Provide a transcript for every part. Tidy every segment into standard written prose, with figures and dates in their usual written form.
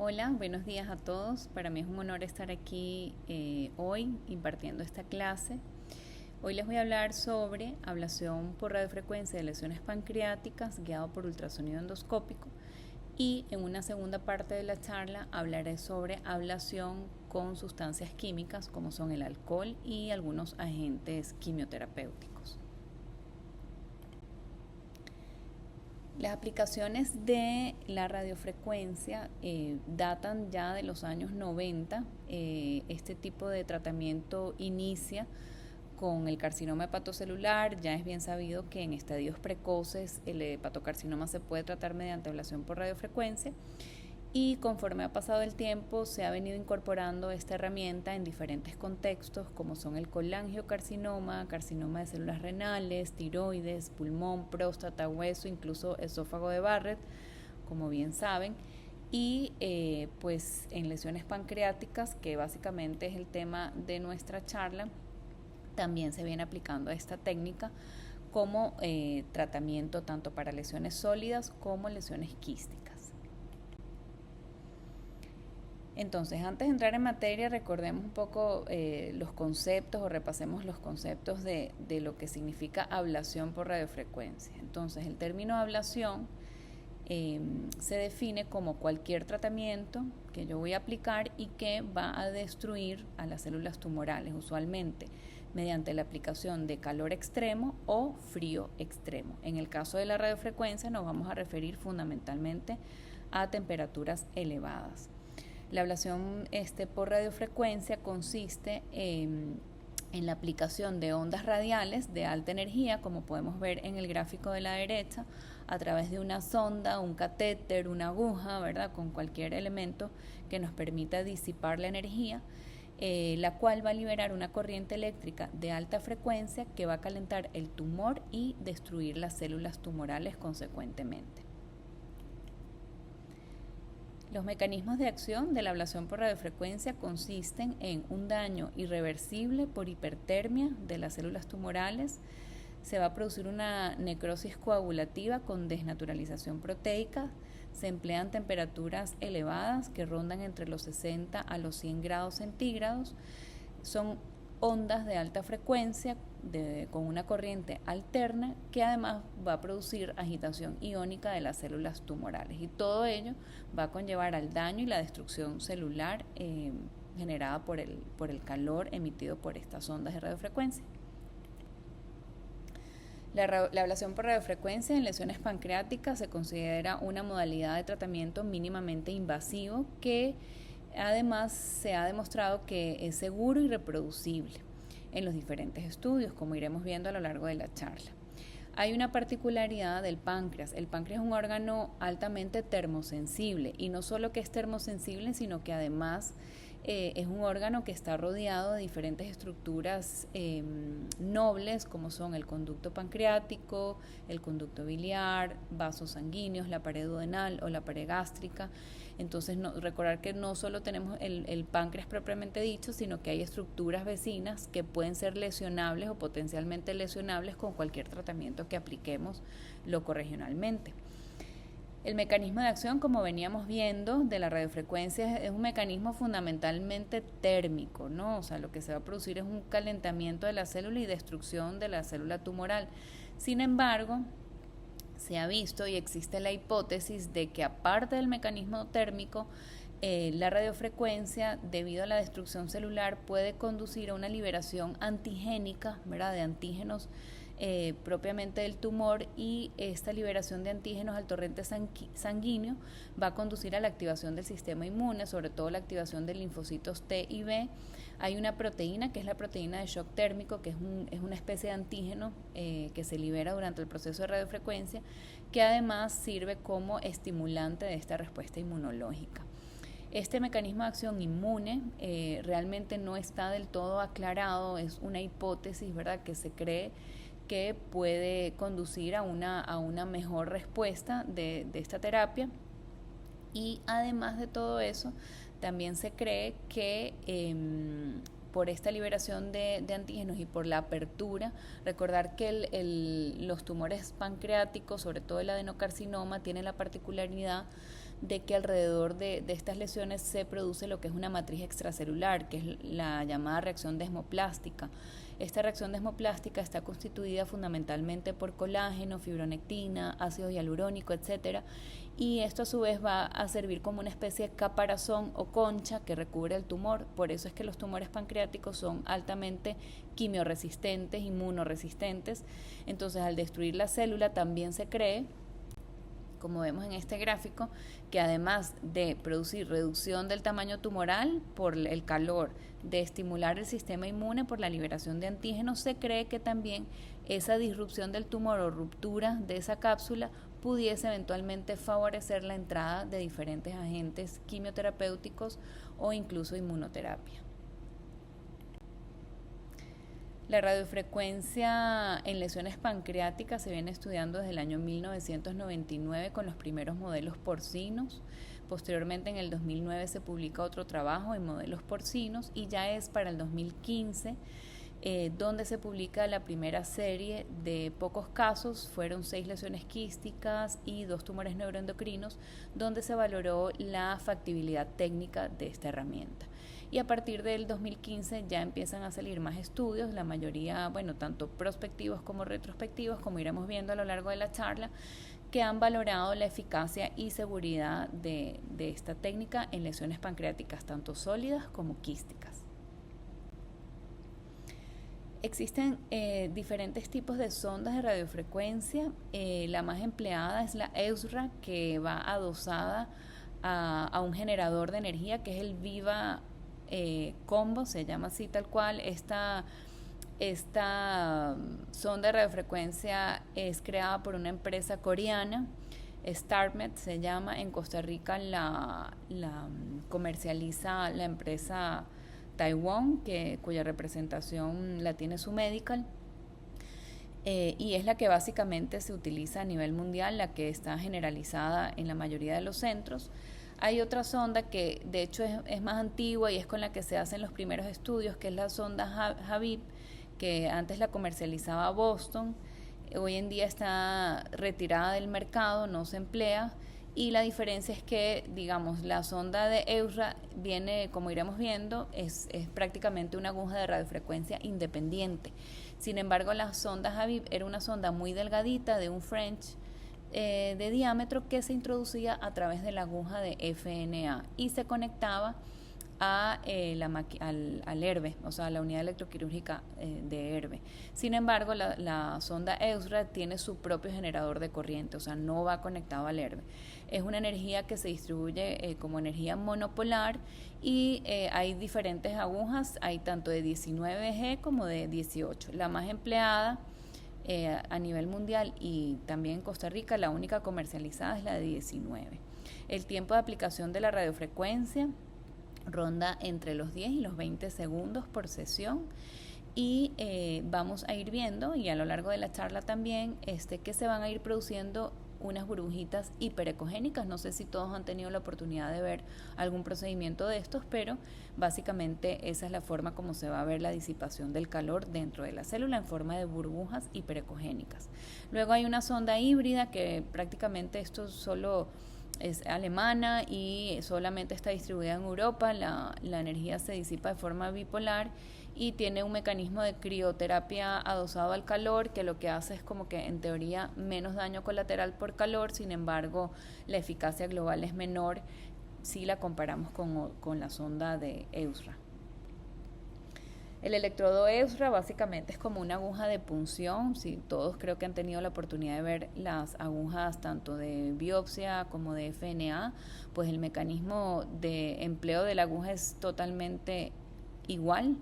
Hola, buenos días a todos. Para mí es un honor estar aquí hoy impartiendo esta clase. Hoy les voy a hablar sobre ablación por radiofrecuencia de lesiones pancreáticas guiado por ultrasonido endoscópico y en una segunda parte de la charla hablaré sobre ablación con sustancias químicas como son el alcohol y algunos agentes quimioterapéuticos. Las aplicaciones de la radiofrecuencia datan ya de los años 90. Este tipo de tratamiento inicia con el carcinoma hepatocelular. Ya es bien sabido que en estadios precoces el hepatocarcinoma se puede tratar mediante ablación por radiofrecuencia. Y conforme ha pasado el tiempo se ha venido incorporando esta herramienta en diferentes contextos como son el colangiocarcinoma, carcinoma de células renales, tiroides, pulmón, próstata, hueso, incluso esófago de Barrett, como bien saben, y pues en lesiones pancreáticas, que básicamente es el tema de nuestra charla, también se viene aplicando esta técnica como tratamiento tanto para lesiones sólidas como lesiones quísticas. Entonces, antes de entrar en materia, recordemos un poco los conceptos o repasemos los conceptos de lo que significa ablación por radiofrecuencia. Entonces, el término ablación se define como cualquier tratamiento que yo voy a aplicar y que va a destruir a las células tumorales, usualmente mediante la aplicación de calor extremo o frío extremo. En el caso de la radiofrecuencia nos vamos a referir fundamentalmente a temperaturas elevadas. La ablación por radiofrecuencia consiste en la aplicación de ondas radiales de alta energía, como podemos ver en el gráfico de la derecha, a través de una sonda, un catéter, una aguja, ¿verdad? Con cualquier elemento que nos permita disipar la energía, la cual va a liberar una corriente eléctrica de alta frecuencia que va a calentar el tumor y destruir las células tumorales consecuentemente. Los mecanismos de acción de la ablación por radiofrecuencia consisten en un daño irreversible por hipertermia de las células tumorales. Se va a producir una necrosis coagulativa con desnaturalización proteica. Se emplean temperaturas elevadas que rondan entre los 60 a los 100 grados centígrados. Son ondas de alta frecuencia con una corriente alterna que además va a producir agitación iónica de las células tumorales, y todo ello va a conllevar al daño y la destrucción celular generada por el calor emitido por estas ondas de radiofrecuencia. La ablación por radiofrecuencia en lesiones pancreáticas se considera una modalidad de tratamiento mínimamente invasivo que además se ha demostrado que es seguro y reproducible en los diferentes estudios, como iremos viendo a lo largo de la charla. Hay una particularidad del páncreas. El páncreas es un órgano altamente termosensible, y no solo que es termosensible, sino que además es un órgano que está rodeado de diferentes estructuras nobles, como son el conducto pancreático, el conducto biliar, vasos sanguíneos, la pared duodenal o la pared gástrica. Entonces, recordar que no solo tenemos el páncreas propiamente dicho, sino que hay estructuras vecinas que pueden ser lesionables o potencialmente lesionables con cualquier tratamiento que apliquemos locorregionalmente. El mecanismo de acción, como veníamos viendo, de la radiofrecuencia es un mecanismo fundamentalmente térmico, ¿no? O sea, lo que se va a producir es un calentamiento de la célula y destrucción de la célula tumoral. Sin embargo, se ha visto y existe la hipótesis de que aparte del mecanismo térmico, la radiofrecuencia, debido a la destrucción celular, puede conducir a una liberación antigénica, ¿verdad?, de antígenos propiamente del tumor, y esta liberación de antígenos al torrente sanguíneo va a conducir a la activación del sistema inmune, sobre todo la activación de linfocitos T y B. Hay una proteína que es la proteína de shock térmico, que es una especie de antígeno que se libera durante el proceso de radiofrecuencia, que además sirve como estimulante de esta respuesta inmunológica. Este mecanismo de acción inmune realmente no está del todo aclarado, es una hipótesis, ¿verdad?, que se cree que puede conducir a una mejor respuesta de esta terapia. Y además de todo eso, también se cree que por esta liberación de antígenos y por la apertura, recordar que los tumores pancreáticos, sobre todo el adenocarcinoma, tienen la particularidad de que alrededor de estas lesiones se produce lo que es una matriz extracelular, que es la llamada reacción desmoplástica. Esta reacción desmoplástica está constituida fundamentalmente por colágeno, fibronectina, ácido hialurónico, etcétera, y esto a su vez va a servir como una especie de caparazón o concha que recubre el tumor. Por eso es que los tumores pancreáticos son altamente quimioresistentes, inmunoresistentes. Entonces, al destruir la célula también se cree, como vemos en este gráfico, que además de producir reducción del tamaño tumoral por el calor, de estimular el sistema inmune por la liberación de antígenos, se cree que también esa disrupción del tumor o ruptura de esa cápsula pudiese eventualmente favorecer la entrada de diferentes agentes quimioterapéuticos o incluso inmunoterapia. La radiofrecuencia en lesiones pancreáticas se viene estudiando desde el año 1999 con los primeros modelos porcinos. Posteriormente, en el 2009 se publica otro trabajo en modelos porcinos y ya es para el 2015 donde se publica la primera serie de pocos casos. Fueron 6 lesiones quísticas y 2 tumores neuroendocrinos, donde se valoró la factibilidad técnica de esta herramienta. Y a partir del 2015 ya empiezan a salir más estudios, la mayoría, bueno, tanto prospectivos como retrospectivos, como iremos viendo a lo largo de la charla, que han valorado la eficacia y seguridad de esta técnica en lesiones pancreáticas, tanto sólidas como quísticas. Existen diferentes tipos de sondas de radiofrecuencia. La más empleada es la EUSRA, que va adosada a un generador de energía, que es el Viva Combo, se llama así tal cual. Esta sonda de radiofrecuencia es creada por una empresa coreana, StarMed se llama. En Costa Rica la comercializa la empresa Taiwán, cuya representación la tiene su Medical, y es la que básicamente se utiliza a nivel mundial, la que está generalizada en la mayoría de los centros. Hay otra sonda que de hecho es más antigua y es con la que se hacen los primeros estudios, que es la sonda Habib, que antes la comercializaba Boston. Hoy en día está retirada del mercado, no se emplea, y la diferencia es que, digamos, la sonda de EUSRA viene, como iremos viendo, es prácticamente una aguja de radiofrecuencia independiente. Sin embargo, la sonda Habib era una sonda muy delgadita de un French de diámetro, que se introducía a través de la aguja de FNA y se conectaba al ERBE, o sea, a la unidad electroquirúrgica de ERBE. Sin embargo, la sonda EUSRA tiene su propio generador de corriente, o sea, no va conectado al ERBE. Es una energía que se distribuye como energía monopolar, y hay diferentes agujas, hay tanto de 19G como de 18. La más empleada a nivel mundial y también en Costa Rica, la única comercializada es la de 19. El tiempo de aplicación de la radiofrecuencia ronda entre los 10 y los 20 segundos por sesión, y vamos a ir viendo, y a lo largo de la charla también, que se van a ir produciendo unas burbujitas hiperecogénicas. No sé si todos han tenido la oportunidad de ver algún procedimiento de estos, pero básicamente esa es la forma como se va a ver la disipación del calor dentro de la célula en forma de burbujas hiperecogénicas. Luego hay una sonda híbrida, que prácticamente esto solo es alemana y solamente está distribuida en Europa. La energía se disipa de forma bipolar y tiene un mecanismo de crioterapia adosado al calor, que lo que hace es como que en teoría menos daño colateral por calor. Sin embargo, la eficacia global es menor si la comparamos con la sonda de EUSRA. El electrodo EUSRA básicamente es como una aguja de punción. Si todos creo que han tenido la oportunidad de ver las agujas tanto de biopsia como de FNA, pues el mecanismo de empleo de la aguja es totalmente igual.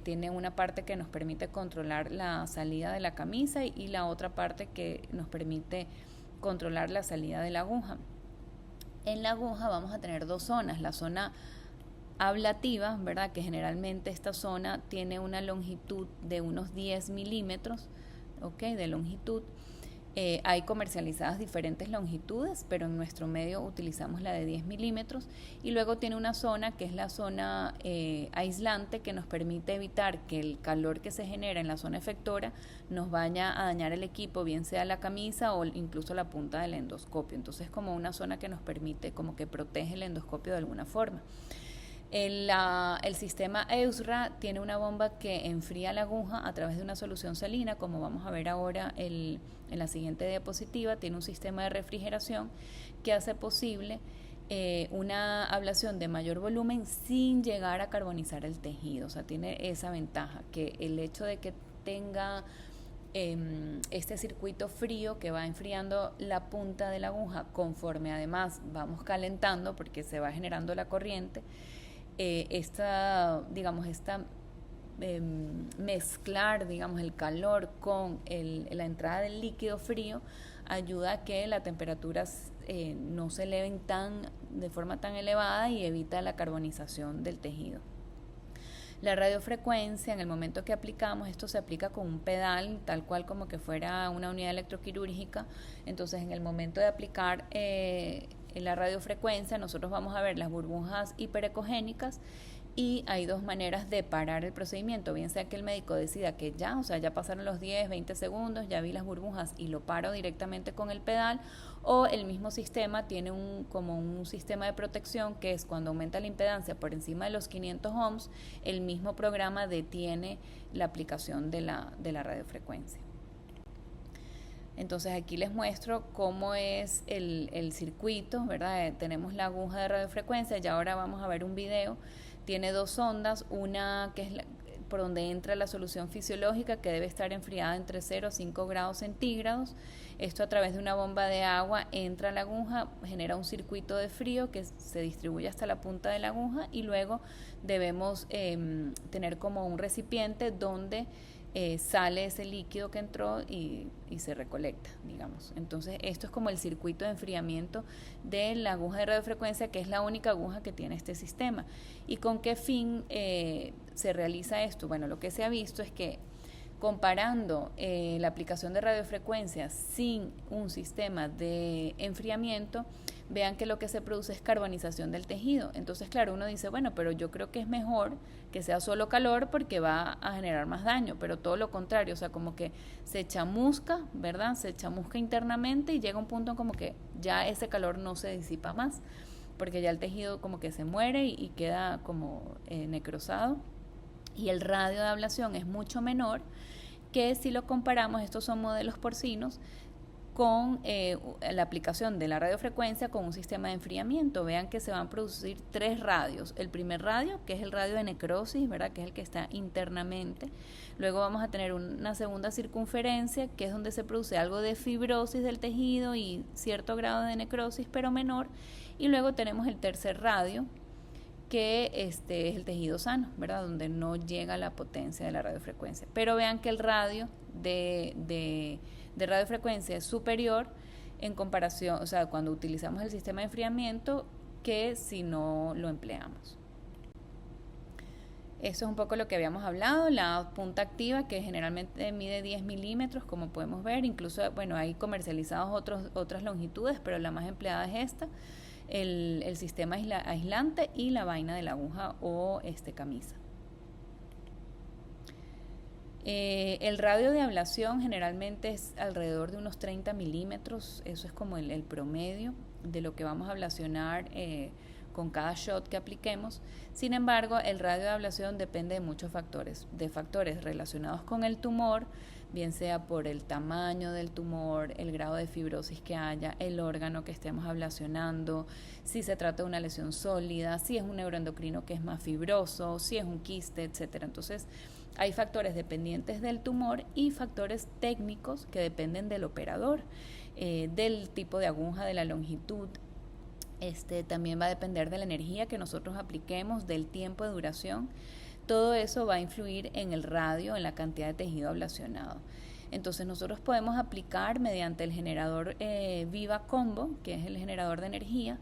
Tiene una parte que nos permite controlar la salida de la camisa y la otra parte que nos permite controlar la salida de la aguja. En la aguja vamos a tener 2 zonas, la zona ablativa, ¿verdad? Que generalmente esta zona tiene una longitud de unos 10 milímetros, ¿ok? De longitud. Hay comercializadas diferentes longitudes, pero en nuestro medio utilizamos la de 10 milímetros y luego tiene una zona que es la zona aislante que nos permite evitar que el calor que se genera en la zona efectora nos vaya a dañar el equipo, bien sea la camisa o incluso la punta del endoscopio. Entonces, como una zona que nos permite, como que protege el endoscopio de alguna forma. El sistema EUSRA tiene una bomba que enfría la aguja a través de una solución salina, como vamos a ver ahora en la siguiente diapositiva. Tiene un sistema de refrigeración que hace posible una ablación de mayor volumen sin llegar a carbonizar el tejido. O sea, tiene esa ventaja, que el hecho de que tenga este circuito frío que va enfriando la punta de la aguja conforme además vamos calentando, porque se va generando la corriente, mezclar, digamos, el calor con la entrada del líquido frío ayuda a que las temperaturas no se eleven de forma tan elevada y evita la carbonización del tejido. La radiofrecuencia, en el momento que aplicamos, esto se aplica con un pedal, tal cual como que fuera una unidad electroquirúrgica. Entonces, en el momento de aplicar la radiofrecuencia, nosotros vamos a ver las burbujas hiperecogénicas y hay dos maneras de parar el procedimiento, bien sea que el médico decida que ya, o sea, ya pasaron los 10, 20 segundos, ya vi las burbujas y lo paro directamente con el pedal, o el mismo sistema tiene como un sistema de protección que es cuando aumenta la impedancia por encima de los 500 ohms, el mismo programa detiene la aplicación de la radiofrecuencia. Entonces aquí les muestro cómo es el circuito, ¿verdad? Tenemos la aguja de radiofrecuencia y ahora vamos a ver un video. Tiene dos ondas, una que es por donde entra la solución fisiológica que debe estar enfriada entre 0 a 5 grados centígrados. Esto a través de una bomba de agua entra a la aguja, genera un circuito de frío que se distribuye hasta la punta de la aguja y luego debemos tener como un recipiente donde sale ese líquido que entró y se recolecta, digamos. Entonces, esto es como el circuito de enfriamiento de la aguja de radiofrecuencia, que es la única aguja que tiene este sistema. ¿Y con qué fin se realiza esto? Bueno, lo que se ha visto es que comparando la aplicación de radiofrecuencia sin un sistema de enfriamiento, vean que lo que se produce es carbonización del tejido. Entonces, claro, uno dice, bueno, pero yo creo que es mejor que sea solo calor porque va a generar más daño, pero todo lo contrario, o sea, como que se chamusca, ¿verdad? Se chamusca internamente y llega un punto como que ya ese calor no se disipa más, porque ya el tejido como que se muere y queda como necrosado. Y el radio de ablación es mucho menor que si lo comparamos, estos son modelos porcinos, con la aplicación de la radiofrecuencia con un sistema de enfriamiento. Vean que se van a producir 3 radios. El primer radio, que es el radio de necrosis, ¿verdad? Que es el que está internamente. Luego vamos a tener una segunda circunferencia, que es donde se produce algo de fibrosis del tejido y cierto grado de necrosis, pero menor. Y luego tenemos el tercer radio, que es el tejido sano, ¿verdad? Donde no llega la potencia de la radiofrecuencia. Pero vean que el radio de radiofrecuencia es superior en comparación, o sea, cuando utilizamos el sistema de enfriamiento que si no lo empleamos. Eso es un poco lo que habíamos hablado, la punta activa que generalmente mide 10 milímetros, como podemos ver, incluso, bueno, hay comercializados otras longitudes, pero la más empleada es esta, el sistema aislante y la vaina de la aguja o camisa. El radio de ablación generalmente es alrededor de unos 30 milímetros, eso es como el promedio de lo que vamos a ablacionar con cada shot que apliquemos. Sin embargo, el radio de ablación depende de muchos factores, de factores relacionados con el tumor, bien sea por el tamaño del tumor, el grado de fibrosis que haya, el órgano que estemos ablacionando, si se trata de una lesión sólida, si es un neuroendocrino que es más fibroso, si es un quiste, etc. Entonces, hay factores dependientes del tumor y factores técnicos que dependen del operador, del tipo de aguja, de la longitud. También va a depender de la energía que nosotros apliquemos, del tiempo de duración. Todo eso va a influir en el radio, en la cantidad de tejido ablacionado. Entonces nosotros podemos aplicar mediante el generador Viva Combo, que es el generador de energía,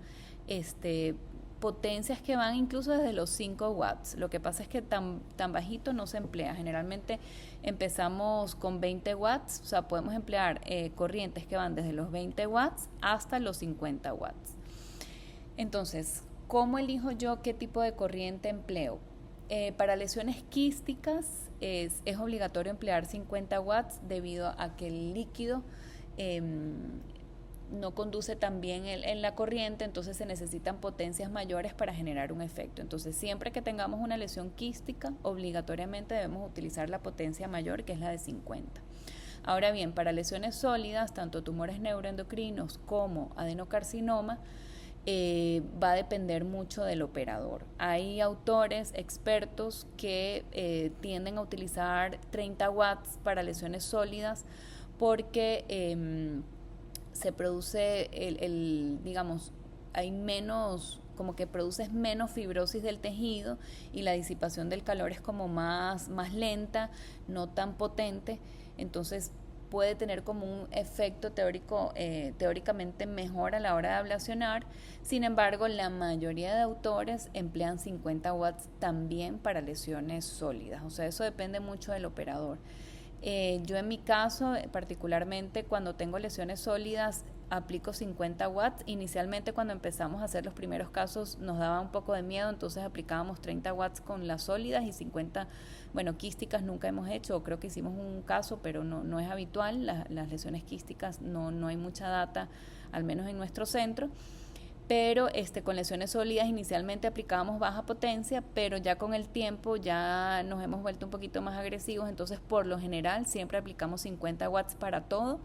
potencias que van incluso desde los 5 watts. Lo que pasa es que tan bajito no se emplea. Generalmente empezamos con 20 watts, o sea, podemos emplear corrientes que van desde los 20 watts hasta los 50 watts. Entonces, ¿cómo elijo yo qué tipo de corriente empleo? Para lesiones quísticas es obligatorio emplear 50 watts debido a que el líquido no conduce tan bien en la corriente, entonces se necesitan potencias mayores para generar un efecto. Entonces, siempre que tengamos una lesión quística, obligatoriamente debemos utilizar la potencia mayor, que es la de 50. Ahora bien, para lesiones sólidas, tanto tumores neuroendocrinos como adenocarcinoma, va a depender mucho del operador. Hay autores expertos que tienden a utilizar 30 watts para lesiones sólidas porque se produce digamos, hay menos, como que produces menos fibrosis del tejido y la disipación del calor es como más lenta, no tan potente, entonces puede tener como un efecto teóricamente mejor a la hora de ablacionar. Sin embargo, la mayoría de autores emplean 50 watts también para lesiones sólidas, o sea, eso depende mucho del operador. Yo en mi caso, particularmente cuando tengo lesiones sólidas, aplico 50 watts. Inicialmente cuando empezamos a hacer los primeros casos nos daba un poco de miedo, entonces aplicábamos 30 watts con las sólidas y 50, bueno, quísticas nunca hemos hecho, creo que hicimos un caso, pero no es habitual, las lesiones quísticas no hay mucha data, al menos en nuestro centro. Pero con lesiones sólidas inicialmente aplicábamos baja potencia, pero ya con el tiempo ya nos hemos vuelto un poquito más agresivos, entonces por lo general siempre aplicamos 50 watts para todo.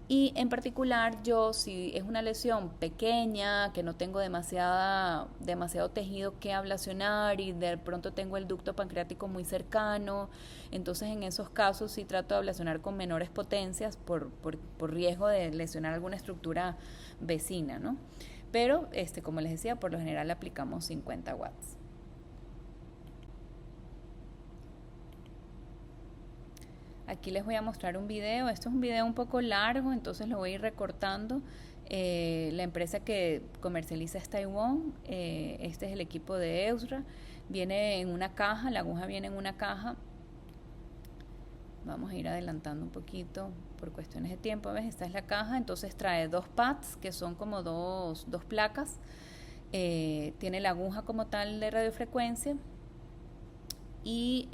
Y en particular yo, si es una lesión pequeña, que no tengo demasiado tejido que ablacionar y de pronto tengo el ducto pancreático muy cercano, entonces en esos casos sí trato de ablacionar con menores potencias por riesgo de lesionar alguna estructura vecina, ¿no? Pero, como les decía, por lo general aplicamos 50 watts. Aquí les voy a mostrar un video. Esto es un video un poco largo, entonces lo voy a ir recortando. La empresa que comercializa es Taiwán. Este es el equipo de Eusra. Viene en una caja, la aguja viene en una caja. Vamos a ir adelantando un poquito por cuestiones de tiempo. ¿Ves? Esta es la caja, entonces trae 2 pads que son como dos placas. Tiene la aguja como tal de radiofrecuencia y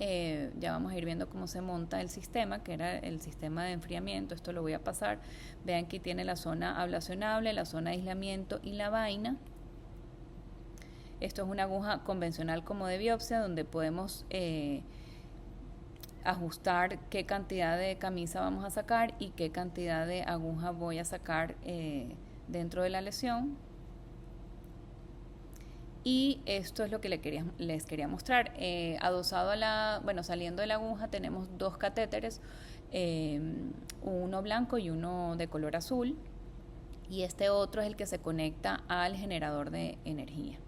ya vamos a ir viendo cómo se monta el sistema, que era el sistema de enfriamiento. Esto lo voy a pasar. Vean que tiene la zona ablacionable, la zona de aislamiento y la vaina. Esto es una aguja convencional como de biopsia donde podemos ajustar qué cantidad de camisa vamos a sacar y qué cantidad de aguja voy a sacar dentro de la lesión. Y esto es lo que les quería mostrar. Adosado saliendo de la aguja tenemos 2 catéteres, uno blanco y uno de color azul. Y este otro es el que se conecta al generador de energía.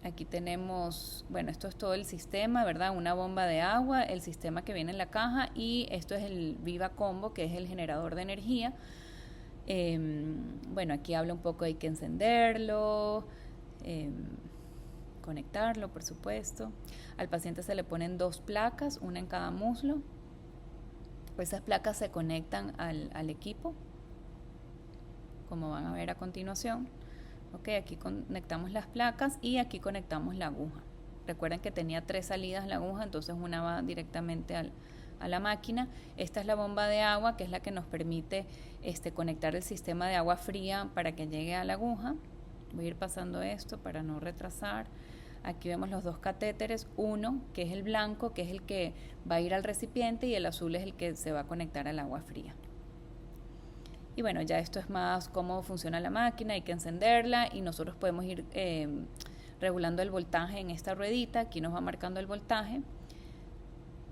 Aquí tenemos, bueno, esto es todo el sistema, ¿verdad? Una bomba de agua, el sistema que viene en la caja y esto es el Viva Combo, que es el generador de energía. Bueno, aquí habla un poco, hay que encenderlo, conectarlo, por supuesto. Al paciente se le ponen 2 placas, una en cada muslo. Esas placas se conectan al equipo, como van a ver a continuación. Ok, aquí conectamos las placas y aquí conectamos la aguja. Recuerden que tenía 3 salidas la aguja, entonces una va directamente a la máquina. Esta es la bomba de agua, que es la que nos permite conectar el sistema de agua fría para que llegue a la aguja. Voy a ir pasando esto para no retrasar. Aquí vemos los 2 catéteres, uno que es el blanco, que es el que va a ir al recipiente, y el azul es el que se va a conectar al agua fría. Y bueno, ya esto es más cómo funciona la máquina, hay que encenderla y nosotros podemos ir regulando el voltaje en esta ruedita. Aquí nos va marcando el voltaje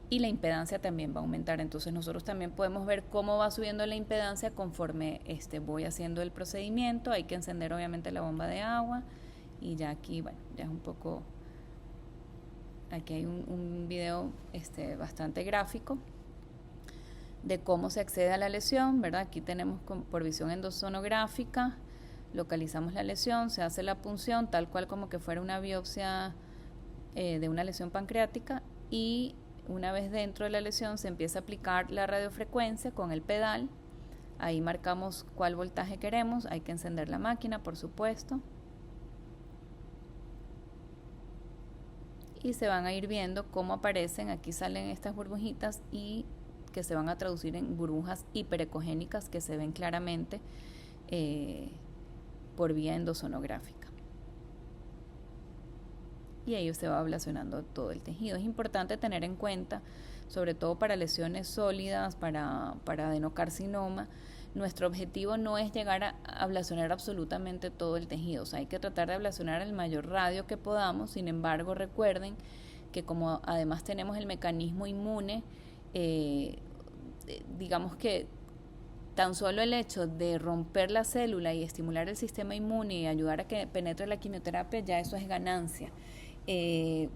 y la impedancia también va a aumentar. Entonces nosotros también podemos ver cómo va subiendo la impedancia conforme voy haciendo el procedimiento. Hay que encender obviamente la bomba de agua y ya aquí, bueno, ya es un poco, aquí hay un video bastante gráfico. de cómo se accede a la lesión, ¿verdad? Aquí tenemos por visión endosonográfica, localizamos la lesión, se hace la punción tal cual como que fuera una biopsia de una lesión pancreática, y una vez dentro de la lesión se empieza a aplicar la radiofrecuencia con el pedal. Ahí marcamos cuál voltaje queremos, hay que encender la máquina, por supuesto. Y se van a ir viendo cómo aparecen, aquí salen estas burbujitas y que se van a traducir en burbujas hiperecogénicas que se ven claramente eh, por vía endosonográfica. Y ahí se va ablacionando todo el tejido. Es importante tener en cuenta, sobre todo para lesiones sólidas, para adenocarcinoma, nuestro objetivo no es llegar a ablacionar absolutamente todo el tejido. O sea, hay que tratar de ablacionar el mayor radio que podamos. Sin embargo, recuerden que como además tenemos el mecanismo inmune, digamos que tan solo el hecho de romper la célula y estimular el sistema inmune y ayudar a que penetre la quimioterapia, ya eso es ganancia. Eh,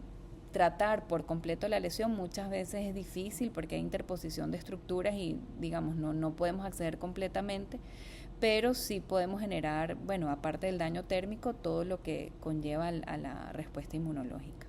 Tratar por completo la lesión muchas veces es difícil porque hay interposición de estructuras y digamos no podemos acceder completamente, pero sí podemos generar, bueno, aparte del daño térmico, todo lo que conlleva a la respuesta inmunológica.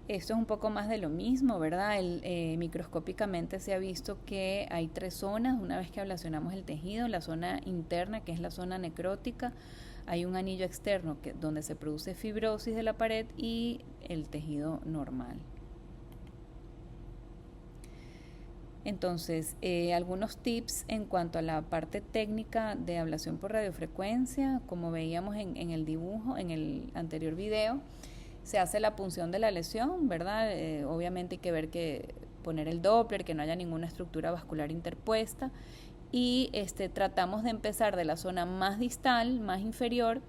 Esto es un poco más de lo mismo, ¿verdad? Microscópicamente se ha visto que hay 3 zonas. Una vez que ablacionamos el tejido, la zona interna, que es la zona necrótica, hay un anillo externo donde se produce fibrosis de la pared, y el tejido normal. Entonces, algunos tips en cuanto a la parte técnica de ablación por radiofrecuencia. Como veíamos en el dibujo, en el anterior video, se hace la punción de la lesión, ¿verdad? Obviamente hay que ver poner el Doppler, que no haya ninguna estructura vascular interpuesta, y tratamos de empezar de la zona más distal, más inferior,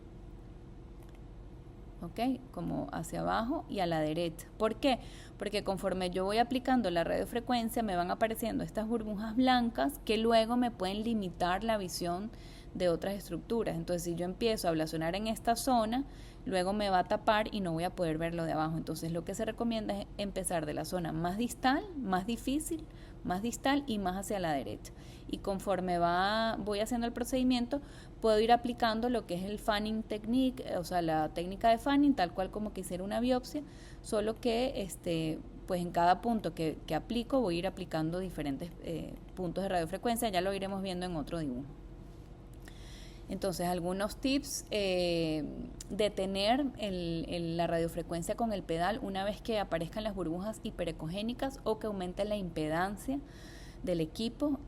¿ok? Como hacia abajo y a la derecha. ¿Por qué? Porque conforme yo voy aplicando la radiofrecuencia me van apareciendo estas burbujas blancas que luego me pueden limitar la visión de otras estructuras. Entonces, si yo empiezo a ablacionar en esta zona, luego me va a tapar y no voy a poder ver lo de abajo. Entonces, lo que se recomienda es empezar de la zona más distal, más difícil, más distal y más hacia la derecha. Y conforme voy haciendo el procedimiento, puedo ir aplicando lo que es el fanning technique, o sea, la técnica de fanning, tal cual como que hiciera una biopsia, solo que pues en cada punto que aplico voy a ir aplicando diferentes puntos de radiofrecuencia. Ya lo iremos viendo en otro dibujo. Entonces, algunos tips: detener la radiofrecuencia con el pedal una vez que aparezcan las burbujas hiperecogénicas o que aumente la impedancia del equipo.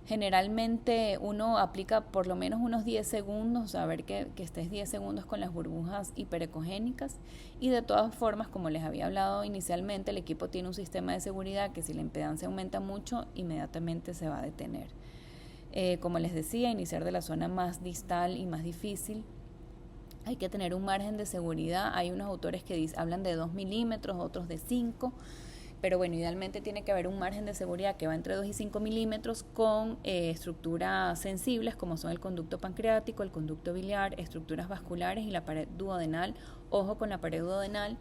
Generalmente uno aplica por lo menos unos 10 segundos, a ver que estés 10 segundos con las burbujas hiperecogénicas, y de todas formas, como les había hablado inicialmente, el equipo tiene un sistema de seguridad que si la impedancia aumenta mucho, inmediatamente se va a detener. Como les decía, iniciar de la zona más distal y más difícil. Hay que tener un margen de seguridad. Hay unos autores que hablan de 2 milímetros, otros de 5, pero bueno, idealmente tiene que haber un margen de seguridad que va entre 2 y 5 milímetros con estructuras sensibles como son el conducto pancreático, el conducto biliar, estructuras vasculares y la pared duodenal. Ojo con la pared duodenal,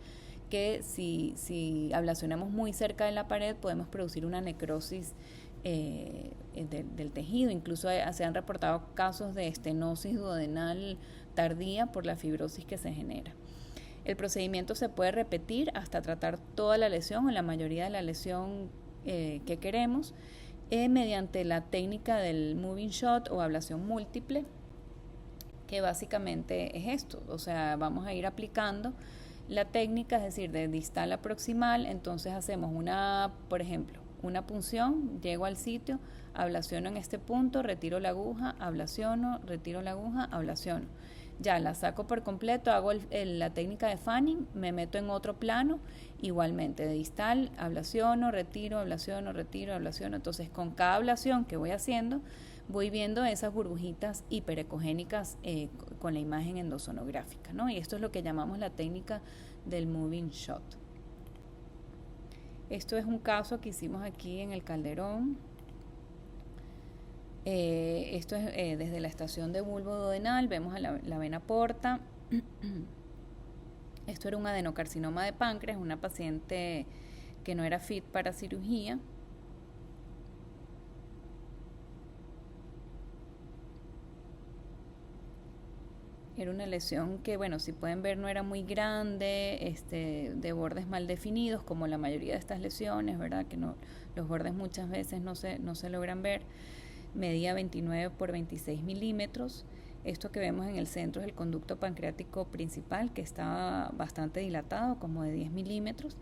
que si ablacionamos muy cerca de la pared podemos producir una necrosis del tejido. Incluso se han reportado casos de estenosis duodenal tardía por la fibrosis que se genera. El procedimiento se puede repetir hasta tratar toda la lesión o la mayoría de la lesión que queremos, mediante la técnica del moving shot o ablación múltiple, que básicamente es esto. O sea, vamos a ir aplicando la técnica, es decir, de distal a proximal. Entonces hacemos por ejemplo, una punción, llego al sitio, ablaciono en este punto, retiro la aguja, ablaciono, retiro la aguja, ablaciono. Ya la saco por completo, hago la técnica de fanning, me meto en otro plano, igualmente de distal, ablaciono, retiro, ablaciono, retiro, ablaciono. Entonces, con cada ablación que voy haciendo, voy viendo esas burbujitas hiperecogénicas con la imagen endosonográfica, ¿no? Y esto es lo que llamamos la técnica del moving shot. Esto es un caso que hicimos aquí en el Calderón. Esto es desde la estación de bulbo duodenal, vemos a la vena porta. Esto era un adenocarcinoma de páncreas, una paciente que no era fit para cirugía. Era una lesión que, bueno, si pueden ver, no era muy grande, de bordes mal definidos, como la mayoría de estas lesiones, ¿verdad? Que no, los bordes muchas veces no se logran ver. Medía 29 por 26 milímetros. Esto que vemos en el centro es el conducto pancreático principal, que está bastante dilatado, como de 10 milímetros.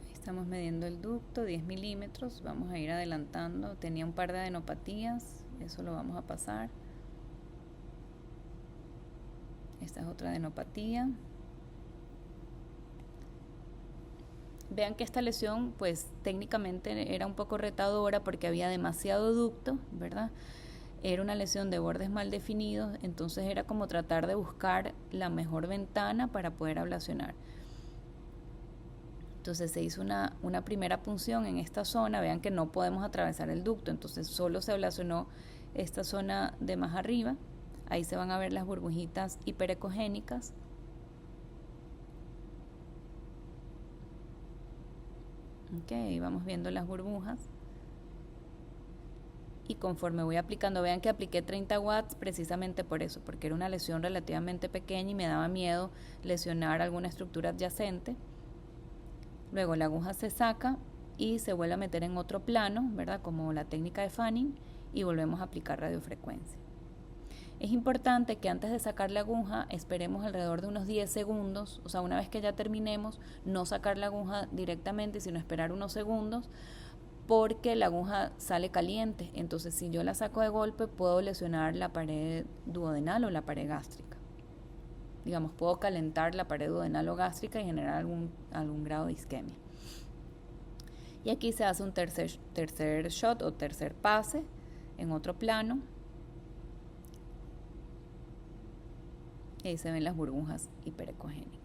Ahí estamos midiendo el ducto, 10 milímetros. Vamos a ir adelantando. Tenía un par de adenopatías, eso lo vamos a pasar. Esta es otra adenopatía. Vean que esta lesión, pues técnicamente era un poco retadora porque había demasiado ducto, ¿verdad? Era una lesión de bordes mal definidos, entonces era como tratar de buscar la mejor ventana para poder ablacionar. Entonces se hizo una primera punción en esta zona. Vean que no podemos atravesar el ducto, entonces solo se ablacionó esta zona de más arriba. Ahí se van a ver las burbujitas hiperecogénicas. Ok, vamos viendo las burbujas. y conforme voy aplicando, vean que apliqué 30 watts precisamente por eso, porque era una lesión relativamente pequeña y me daba miedo lesionar alguna estructura adyacente. Luego la aguja se saca y se vuelve a meter en otro plano, ¿verdad? Como la técnica de fanning, y volvemos a aplicar radiofrecuencia. Es importante que antes de sacar la aguja esperemos alrededor de unos 10 segundos, o sea, una vez que ya terminemos, no sacar la aguja directamente, sino esperar unos segundos, porque la aguja sale caliente. Entonces, si yo la saco de golpe, puedo lesionar la pared duodenal o la pared gástrica. Digamos, puedo calentar la pared duodenal o gástrica y generar algún grado de isquemia. Y aquí se hace un tercer shot o tercer pase en otro plano. Y ahí se ven las burbujas hiperecogénicas.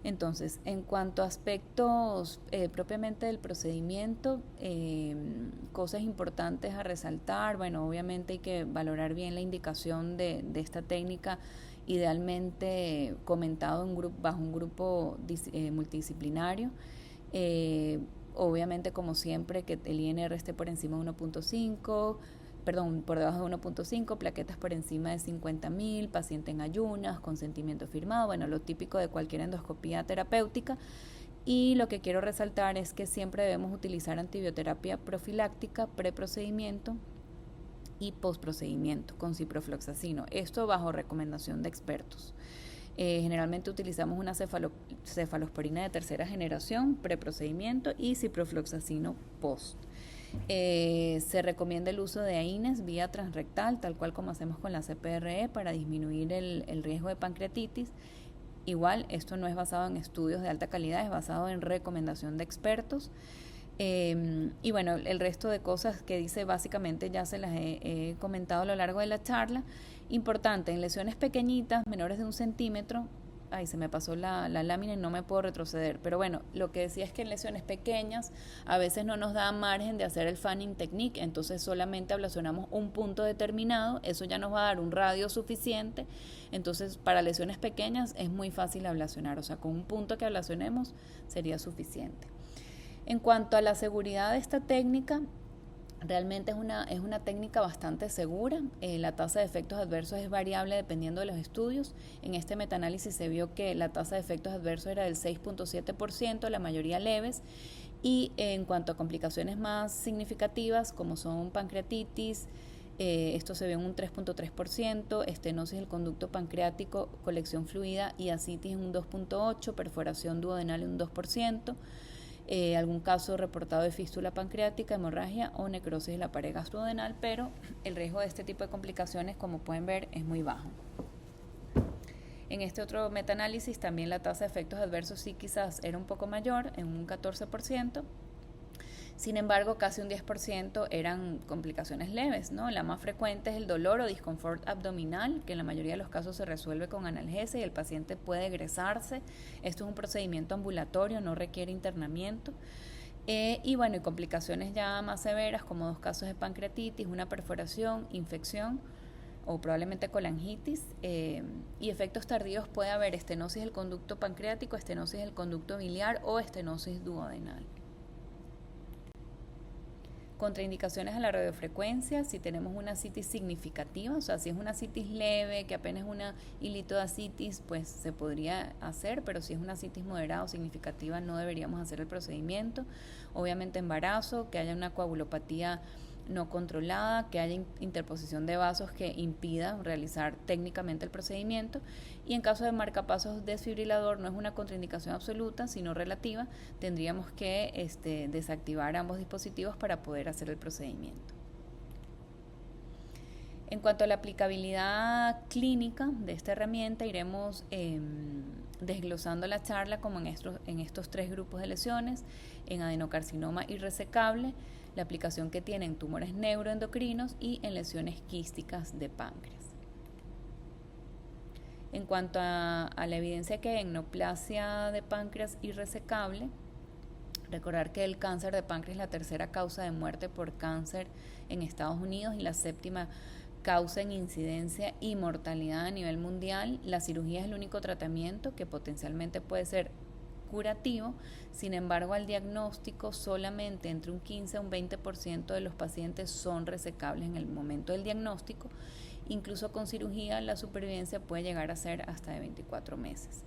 Entonces, en cuanto a aspectos propiamente del procedimiento, cosas importantes a resaltar, bueno, obviamente hay que valorar bien la indicación de esta técnica, idealmente comentado bajo un grupo multidisciplinario. Obviamente, como siempre, que el INR esté por encima de 1.5, perdón, por debajo de 1.5, plaquetas por encima de 50.000, paciente en ayunas, consentimiento firmado, bueno, lo típico de cualquier endoscopía terapéutica. Y lo que quiero resaltar es que siempre debemos utilizar antibioterapia profiláctica preprocedimiento y postprocedimiento con ciprofloxacino, esto bajo recomendación de expertos. Generalmente utilizamos una cefalosporina de tercera generación, preprocedimiento, y ciprofloxacino post. Se recomienda el uso de AINES vía transrectal, tal cual como hacemos con la CPRE, para disminuir el riesgo de pancreatitis. Igual, esto no es basado en estudios de alta calidad, es basado en recomendación de expertos. Y bueno, el resto de cosas que dice básicamente ya se las he comentado a lo largo de la charla. Importante, en lesiones pequeñitas, menores de 1 centímetro, ay, se me pasó la lámina y no me puedo retroceder, pero bueno, lo que decía es que en lesiones pequeñas a veces no nos da margen de hacer el fanning technique, entonces solamente ablacionamos un punto determinado, eso ya nos va a dar un radio suficiente, entonces para lesiones pequeñas es muy fácil ablacionar, o sea, con un punto que ablacionemos sería suficiente. En cuanto a la seguridad de esta técnica, realmente es una técnica bastante segura. La tasa de efectos adversos es variable dependiendo de los estudios. En este metaanálisis se vio que la tasa de efectos adversos era del 6.7%, la mayoría leves. Y en cuanto a complicaciones más significativas, como son pancreatitis, esto se ve en un 3.3%, estenosis del conducto pancreático, colección fluida y ascitis en un 2.8%, perforación duodenal en un 2%. Algún caso reportado de fístula pancreática, hemorragia o necrosis de la pared gastrodenal, pero el riesgo de este tipo de complicaciones, como pueden ver, es muy bajo. En este otro metaanálisis también la tasa de efectos adversos sí quizás era un poco mayor, en un 14%. Sin embargo, casi un 10% eran complicaciones leves, ¿no? La más frecuente es el dolor o disconfort abdominal, que en la mayoría de los casos se resuelve con analgesia y el paciente puede egresarse. Esto es un procedimiento ambulatorio, no requiere internamiento. Y bueno, y complicaciones ya más severas, como 2 casos de pancreatitis, una perforación, infección o probablemente colangitis, y efectos tardíos puede haber estenosis del conducto pancreático, estenosis del conducto biliar o estenosis duodenal. Contraindicaciones a la radiofrecuencia: si tenemos una ascitis significativa, o sea, si es una ascitis leve, que apenas es una hilito de ascitis, pues se podría hacer, pero si es una ascitis moderada o significativa no deberíamos hacer el procedimiento. Obviamente embarazo, que haya una coagulopatía no controlada, que haya interposición de vasos que impida realizar técnicamente el procedimiento, y en caso de marcapasos desfibrilador no es una contraindicación absoluta sino relativa, tendríamos que desactivar ambos dispositivos para poder hacer el procedimiento. En cuanto a la aplicabilidad clínica de esta herramienta, iremos desglosando la charla como en estos 3 grupos de lesiones: en adenocarcinoma irresecable, la aplicación que tiene en tumores neuroendocrinos y en lesiones quísticas de páncreas. En cuanto a la evidencia que hay en neoplasia de páncreas irresecable, recordar que el cáncer de páncreas es la 3ª causa de muerte por cáncer en Estados Unidos y la 7ª causa en incidencia y mortalidad a nivel mundial. La cirugía es el único tratamiento que potencialmente puede ser curativo. Sin embargo, al diagnóstico solamente entre un 15 a un 20% de los pacientes son resecables en el momento del diagnóstico. Incluso con cirugía la supervivencia puede llegar a ser hasta de 24 meses.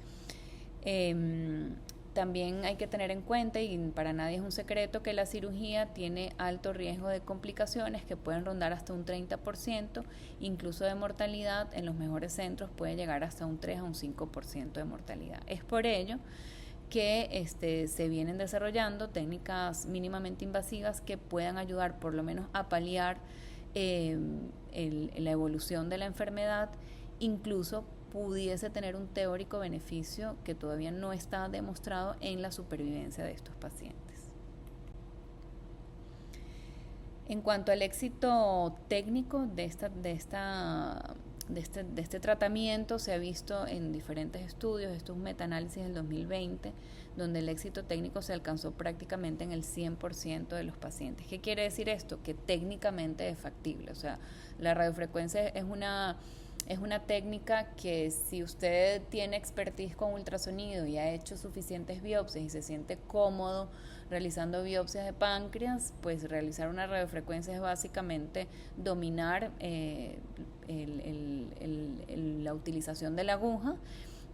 También hay que tener en cuenta, y para nadie es un secreto, que la cirugía tiene alto riesgo de complicaciones que pueden rondar hasta un 30%, incluso de mortalidad en los mejores centros puede llegar hasta un 3 a un 5% de mortalidad. Es por ello que se vienen desarrollando técnicas mínimamente invasivas que puedan ayudar por lo menos a paliar la evolución de la enfermedad. Incluso pudiese tener un teórico beneficio que todavía no está demostrado en la supervivencia de estos pacientes. En cuanto al éxito técnico de este tratamiento, se ha visto en diferentes estudios. Esto es un metaanálisis del 2020, donde el éxito técnico se alcanzó prácticamente en el 100% de los pacientes. ¿Qué quiere decir esto? Que técnicamente es factible. O sea, la radiofrecuencia es una técnica que, si usted tiene expertise con ultrasonido y ha hecho suficientes biopsias y se siente cómodo realizando biopsias de páncreas, pues realizar una radiofrecuencia es básicamente dominar la utilización de la aguja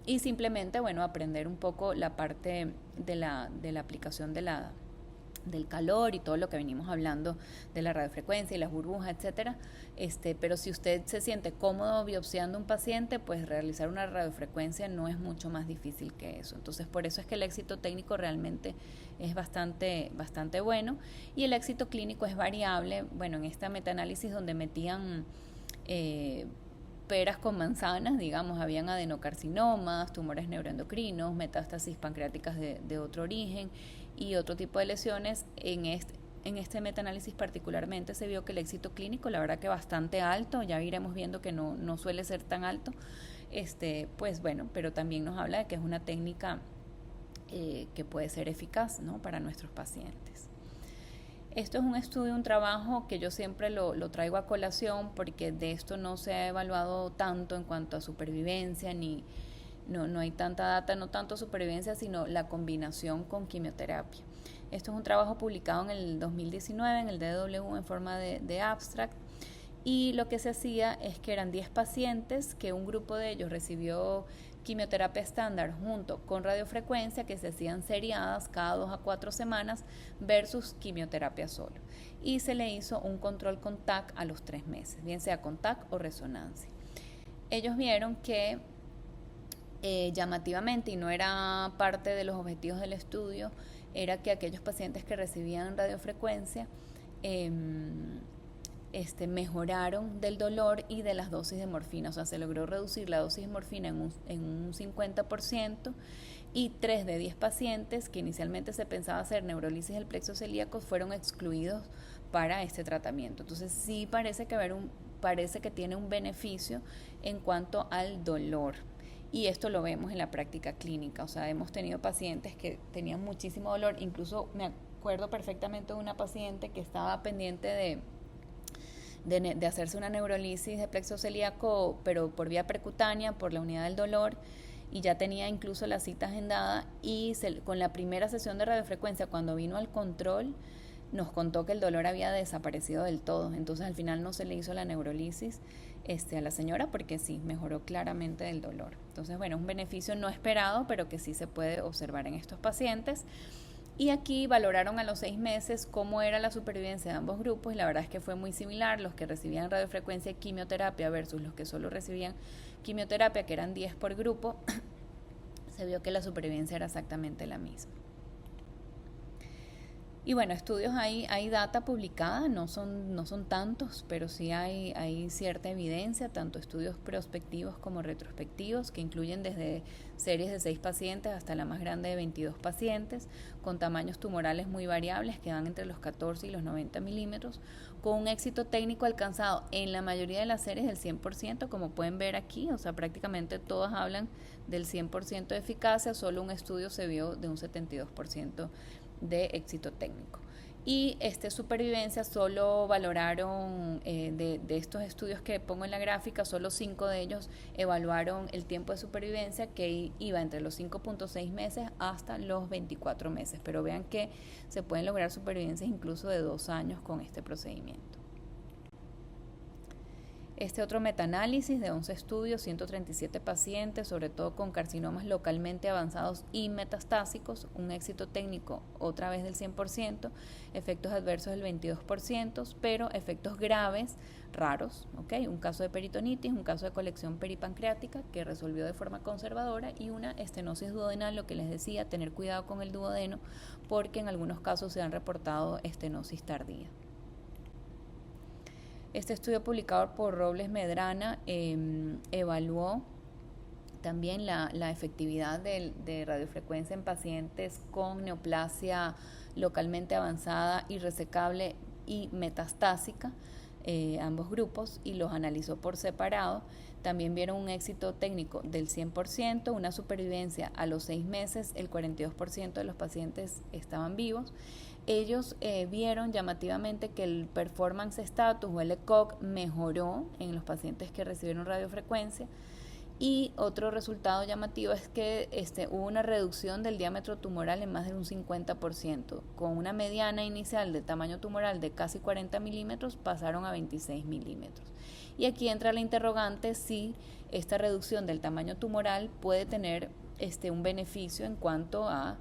y simplemente, aprender un poco la parte de la aplicación de la del calor y todo lo que venimos hablando de la radiofrecuencia y las burbujas, etcétera. Pero si usted se siente cómodo biopsiando un paciente, pues realizar una radiofrecuencia no es mucho más difícil que eso. Entonces, por eso es que el éxito técnico realmente es bastante bueno, y el éxito clínico es variable. Bueno, en esta metaanálisis donde metían peras con manzanas, digamos, habían adenocarcinomas, tumores neuroendocrinos, metástasis pancreáticas de otro origen y otro tipo de lesiones. En este metaanálisis particularmente se vio que el éxito clínico, la verdad que bastante alto, ya iremos viendo que no suele ser tan alto, pues bueno, pero también nos habla de que es una técnica que puede ser eficaz, ¿no?, para nuestros pacientes. Esto es un estudio, un trabajo que yo siempre lo traigo a colación porque de esto no se ha evaluado tanto en cuanto a supervivencia, no hay tanta data, no tanto supervivencia, sino la combinación con quimioterapia. Esto es un trabajo publicado en el 2019 en el DW en forma de abstract, y lo que se hacía es que eran 10 pacientes, que un grupo de ellos recibió quimioterapia estándar junto con radiofrecuencia, que se hacían seriadas cada 2 a 4 semanas, versus quimioterapia solo. Y se le hizo un control con TAC a los 3 meses, bien sea con TAC o resonancia. Ellos vieron que llamativamente, y no era parte de los objetivos del estudio, era que aquellos pacientes que recibían radiofrecuencia mejoraron del dolor y de las dosis de morfina. O sea, se logró reducir la dosis de morfina en un 50%, y 3 de 10 pacientes que inicialmente se pensaba hacer neurolisis del plexo celíaco fueron excluidos para este tratamiento. Entonces sí parece que tiene un beneficio en cuanto al dolor. Y esto lo vemos en la práctica clínica. O sea, hemos tenido pacientes que tenían muchísimo dolor. Incluso me acuerdo perfectamente de una paciente que estaba pendiente de hacerse una neurolisis de plexo celíaco, pero por vía percutánea, por la unidad del dolor, y ya tenía incluso la cita agendada, y con la primera sesión de radiofrecuencia, cuando vino al control, nos contó que el dolor había desaparecido del todo. Entonces al final no se le hizo la neurolisis a la señora, porque sí, mejoró claramente del dolor. Entonces, bueno, un beneficio no esperado, pero que sí se puede observar en estos pacientes. Y aquí valoraron a los 6 meses cómo era la supervivencia de ambos grupos, y la verdad es que fue muy similar. Los que recibían radiofrecuencia y quimioterapia versus los que solo recibían quimioterapia, que eran 10 por grupo, se vio que la supervivencia era exactamente la misma. Y bueno, estudios hay data publicada, no son tantos, pero sí hay cierta evidencia, tanto estudios prospectivos como retrospectivos, que incluyen desde series de 6 pacientes hasta la más grande de 22 pacientes, con tamaños tumorales muy variables que van entre los 14 y los 90 milímetros, con un éxito técnico alcanzado en la mayoría de las series del 100%, como pueden ver aquí. O sea, prácticamente todas hablan del 100% de eficacia, solo un estudio se vio de un 72% de éxito técnico. Y supervivencia solo valoraron, de estos estudios que pongo en la gráfica, solo 5 de ellos evaluaron el tiempo de supervivencia, que iba entre los 5.6 meses hasta los 24 meses. Pero vean que se pueden lograr supervivencias incluso de 2 años con este procedimiento. Otro metaanálisis de 11 estudios, 137 pacientes, sobre todo con carcinomas localmente avanzados y metastásicos, un éxito técnico otra vez del 100%, efectos adversos del 22%, pero efectos graves raros, ¿okay? Un caso de peritonitis, un caso de colección peripancreática que resolvió de forma conservadora, y una estenosis duodenal. Lo que les decía, tener cuidado con el duodeno, porque en algunos casos se han reportado estenosis tardía. Este estudio publicado por Robles Medrana evaluó también la efectividad de radiofrecuencia en pacientes con neoplasia localmente avanzada, irresecable y metastásica, ambos grupos, y los analizó por separado. También vieron un éxito técnico del 100%, una supervivencia a los 6 meses, el 42% de los pacientes estaban vivos. Ellos vieron llamativamente que el performance status o el ECOG mejoró en los pacientes que recibieron radiofrecuencia, y otro resultado llamativo es que hubo una reducción del diámetro tumoral en más de un 50%, con una mediana inicial de tamaño tumoral de casi 40 milímetros, pasaron a 26 milímetros. Y aquí entra la interrogante si esta reducción del tamaño tumoral puede tener un beneficio en cuanto a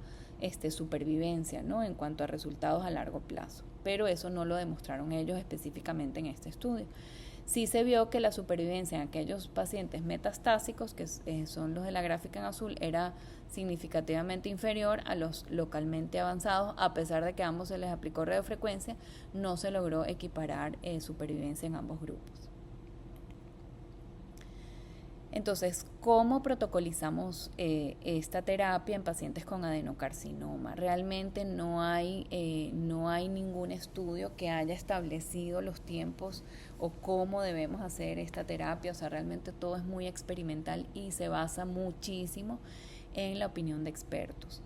supervivencia, ¿no? En cuanto a resultados a largo plazo. Pero eso no lo demostraron ellos específicamente en este estudio. Sí se vio que la supervivencia en aquellos pacientes metastásicos, que son los de la gráfica en azul, era significativamente inferior a los localmente avanzados. A pesar de que a ambos se les aplicó radiofrecuencia, no se logró equiparar supervivencia en ambos grupos. Entonces, ¿cómo protocolizamos esta terapia en pacientes con adenocarcinoma? Realmente no hay ningún estudio que haya establecido los tiempos o cómo debemos hacer esta terapia. O sea, realmente todo es muy experimental y se basa muchísimo en la opinión de expertos.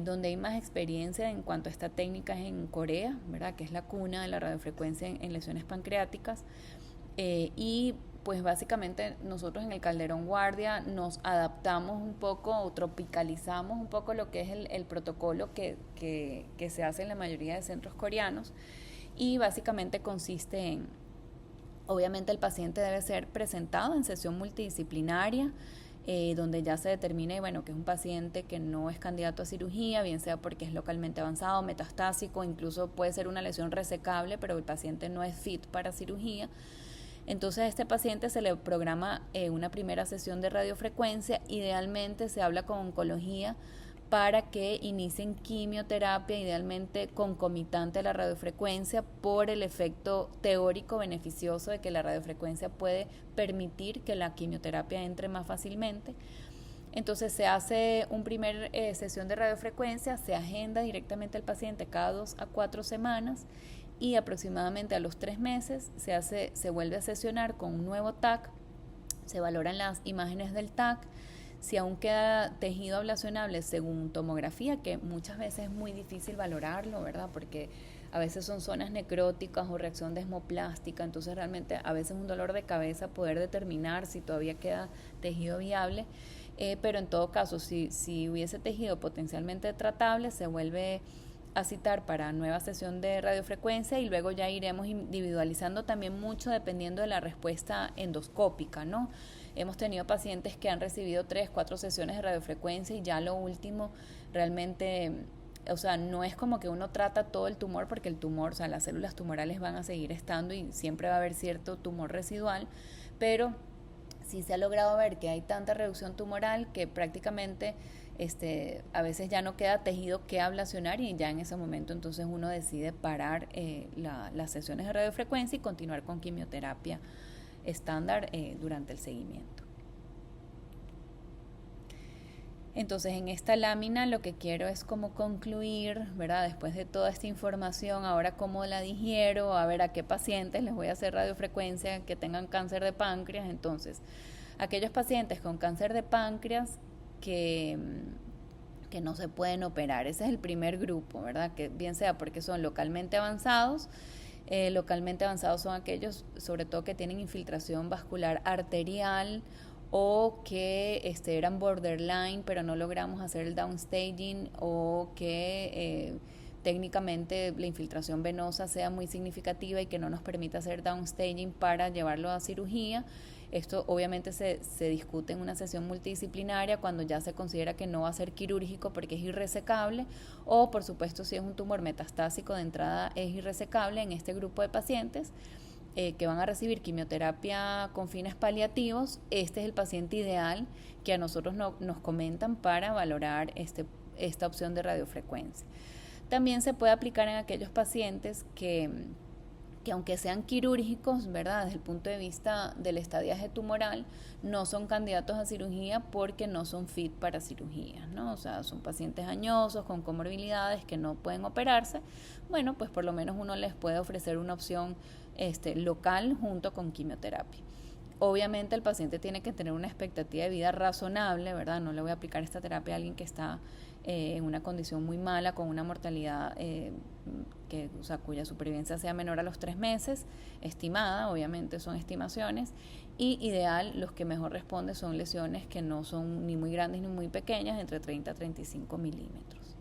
Donde hay más experiencia en cuanto a esta técnica es en Corea, ¿verdad? Que es la cuna de la radiofrecuencia en lesiones pancreáticas. Y pues básicamente nosotros en el Calderón Guardia nos adaptamos un poco o tropicalizamos un poco lo que es el protocolo que se hace en la mayoría de centros coreanos, y básicamente consiste en, obviamente el paciente debe ser presentado en sesión multidisciplinaria, donde ya se determine, bueno, que es un paciente que no es candidato a cirugía, bien sea porque es localmente avanzado, metastásico, incluso puede ser una lesión resecable, pero el paciente no es fit para cirugía. Entonces a este paciente se le programa una primera sesión de radiofrecuencia. Idealmente se habla con oncología para que inicien quimioterapia, idealmente concomitante a la radiofrecuencia, por el efecto teórico beneficioso de que la radiofrecuencia puede permitir que la quimioterapia entre más fácilmente. Entonces se hace una primera sesión de radiofrecuencia, se agenda directamente al paciente cada 2 a 4 semanas, y aproximadamente a los 3 meses se vuelve a sesionar con un nuevo TAC, se valoran las imágenes del TAC, si aún queda tejido ablacionable según tomografía, que muchas veces es muy difícil valorarlo, ¿verdad? Porque a veces son zonas necróticas o reacción desmoplástica, entonces realmente a veces es un dolor de cabeza poder determinar si todavía queda tejido viable, pero en todo caso, si hubiese tejido potencialmente tratable, se vuelve a citar para nueva sesión de radiofrecuencia, y luego ya iremos individualizando también mucho dependiendo de la respuesta endoscópica, ¿no? Hemos tenido pacientes que han recibido 3, 4 sesiones de radiofrecuencia y ya lo último realmente, o sea, no es como que uno trata todo el tumor, porque el tumor, o sea, las células tumorales van a seguir estando y siempre va a haber cierto tumor residual, pero sí se ha logrado ver que hay tanta reducción tumoral que prácticamente a veces ya no queda tejido que ablacionar, y ya en ese momento entonces uno decide parar las sesiones de radiofrecuencia y continuar con quimioterapia estándar durante el seguimiento. Entonces en esta lámina lo que quiero es como concluir, ¿verdad? Después de toda esta información, ahora cómo la digiero, a ver a qué pacientes les voy a hacer radiofrecuencia que tengan cáncer de páncreas. Entonces, aquellos pacientes con cáncer de páncreas que no se pueden operar, ese es el primer grupo, ¿verdad? Que bien sea porque son localmente avanzados. Localmente avanzados son aquellos, sobre todo, que tienen infiltración vascular arterial, o que eran borderline pero no logramos hacer el downstaging, o que técnicamente la infiltración venosa sea muy significativa y que no nos permita hacer downstaging para llevarlo a cirugía. Esto obviamente se discute en una sesión multidisciplinaria cuando ya se considera que no va a ser quirúrgico porque es irresecable, o por supuesto si es un tumor metastásico de entrada es irresecable. En este grupo de pacientes que van a recibir quimioterapia con fines paliativos, este es el paciente ideal que a nosotros nos comentan para valorar esta opción de radiofrecuencia. También se puede aplicar en aquellos pacientes que aunque sean quirúrgicos, ¿verdad?, desde el punto de vista del estadiaje tumoral, no son candidatos a cirugía porque no son fit para cirugía, ¿no? O sea, son pacientes añosos con comorbilidades que no pueden operarse. Bueno, pues por lo menos uno les puede ofrecer una opción local junto con quimioterapia. Obviamente el paciente tiene que tener una expectativa de vida razonable, ¿verdad? No le voy a aplicar esta terapia a alguien que está en una condición muy mala, con una mortalidad cuya supervivencia sea menor a los 3 meses, estimada, obviamente son estimaciones, y ideal, los que mejor responden son lesiones que no son ni muy grandes ni muy pequeñas, entre 30 a 35 milímetros.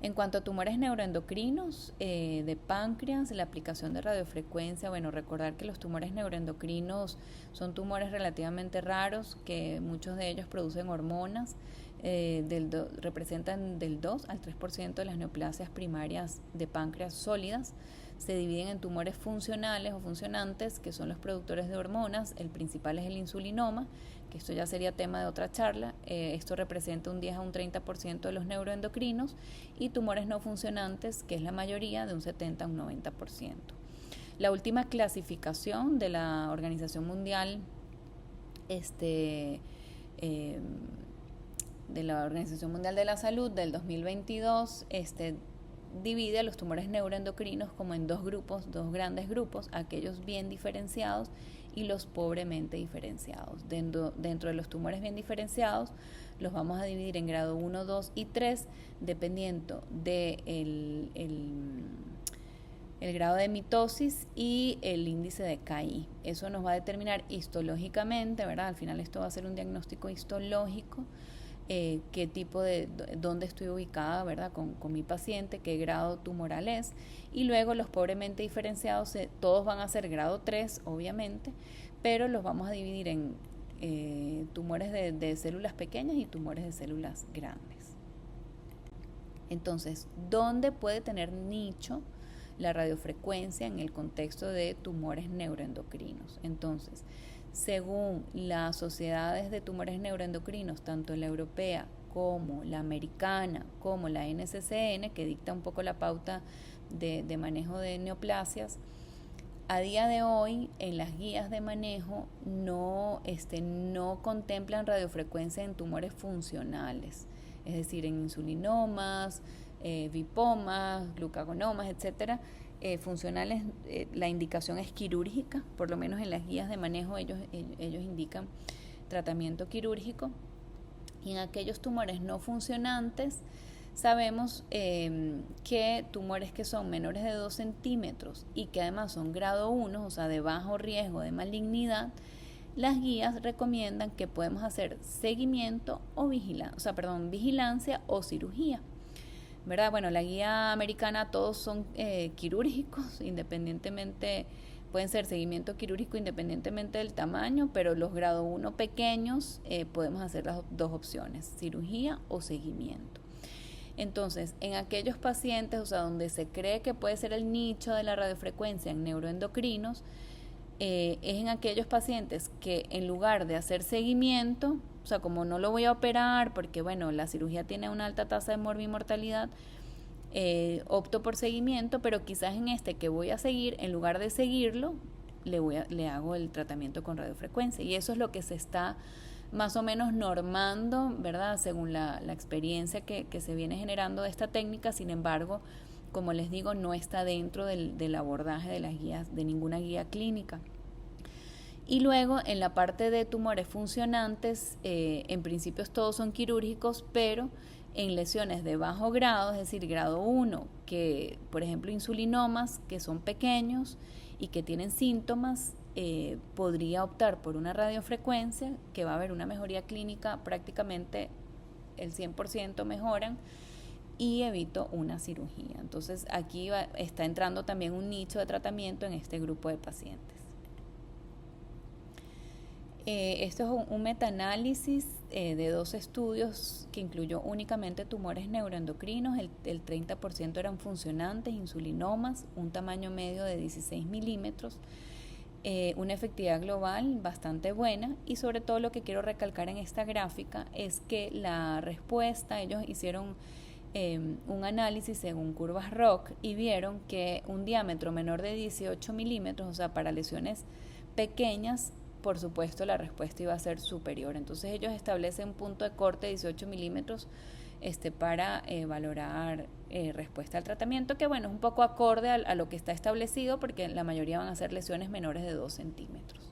En cuanto a tumores neuroendocrinos de páncreas, la aplicación de radiofrecuencia, bueno, recordar que los tumores neuroendocrinos son tumores relativamente raros, que muchos de ellos producen hormonas, representan del 2 al 3% de las neoplasias primarias de páncreas sólidas. Se dividen en tumores funcionales o funcionantes, que son los productores de hormonas. El principal es el insulinoma, que esto ya sería tema de otra charla. Esto representa un 10 a un 30% de los neuroendocrinos, y tumores no funcionantes, que es la mayoría, de un 70 a un 90%. La última clasificación de la Organización Mundial de la Organización Mundial de la Salud del 2022 divide a los tumores neuroendocrinos como en dos grandes grupos, aquellos bien diferenciados y los pobremente diferenciados. Dentro de los tumores bien diferenciados los vamos a dividir en grado 1, 2 y 3, dependiendo de el grado de mitosis y el índice de KI. Eso nos va a determinar histológicamente, ¿verdad? Al final esto va a ser un diagnóstico histológico, qué tipo dónde estoy ubicada, ¿verdad? Con mi paciente, qué grado tumoral es. Y luego los pobremente diferenciados, todos van a ser grado 3, obviamente, pero los vamos a dividir en tumores de células pequeñas y tumores de células grandes. Entonces, ¿dónde puede tener nicho la radiofrecuencia en el contexto de tumores neuroendocrinos? Entonces, según las sociedades de tumores neuroendocrinos, tanto la europea como la americana, como la NCCN, que dicta un poco la pauta de manejo de neoplasias, a día de hoy en las guías de manejo no contemplan radiofrecuencia en tumores funcionales, es decir, en insulinomas, vipomas, glucagonomas, etcétera. Funcionales, la indicación es quirúrgica, por lo menos en las guías de manejo ellos indican tratamiento quirúrgico. Y en aquellos tumores no funcionantes sabemos que tumores que son menores de 2 centímetros y que además son grado 1, o sea, de bajo riesgo de malignidad, las guías recomiendan que podemos hacer seguimiento o vigilancia o cirugía, ¿verdad? Bueno, la guía americana todos son quirúrgicos, independientemente, pueden ser seguimiento quirúrgico independientemente del tamaño, pero los grado 1 pequeños podemos hacer las dos opciones, cirugía o seguimiento. Entonces, en aquellos pacientes, o sea, donde se cree que puede ser el nicho de la radiofrecuencia en neuroendocrinos, es en aquellos pacientes que en lugar de hacer seguimiento, o sea, como no lo voy a operar porque, bueno, la cirugía tiene una alta tasa de morbimortalidad, opto por seguimiento, pero quizás en este que voy a seguir, en lugar de seguirlo, le hago el tratamiento con radiofrecuencia. Y eso es lo que se está más o menos normando, ¿verdad? Según la experiencia que se viene generando de esta técnica. Sin embargo, como les digo, no está dentro del abordaje de las guías, de ninguna guía clínica. Y luego en la parte de tumores funcionantes, en principio todos son quirúrgicos, pero en lesiones de bajo grado, es decir, grado 1, que por ejemplo insulinomas, que son pequeños y que tienen síntomas, podría optar por una radiofrecuencia, que va a haber una mejoría clínica, prácticamente el 100% mejoran, y evito una cirugía. Entonces aquí está entrando también un nicho de tratamiento en este grupo de pacientes. Esto es un metaanálisis de 2 estudios que incluyó únicamente tumores neuroendocrinos. El 30% eran funcionantes, insulinomas, un tamaño medio de 16 milímetros, una efectividad global bastante buena, y sobre todo lo que quiero recalcar en esta gráfica es que la respuesta, ellos hicieron un análisis según curvas ROC y vieron que un diámetro menor de 18 milímetros, o sea, para lesiones pequeñas, por supuesto la respuesta iba a ser superior. Entonces ellos establecen un punto de corte de 18 milímetros para valorar respuesta al tratamiento, que bueno, es un poco acorde a lo que está establecido, porque la mayoría van a ser lesiones menores de 2 centímetros.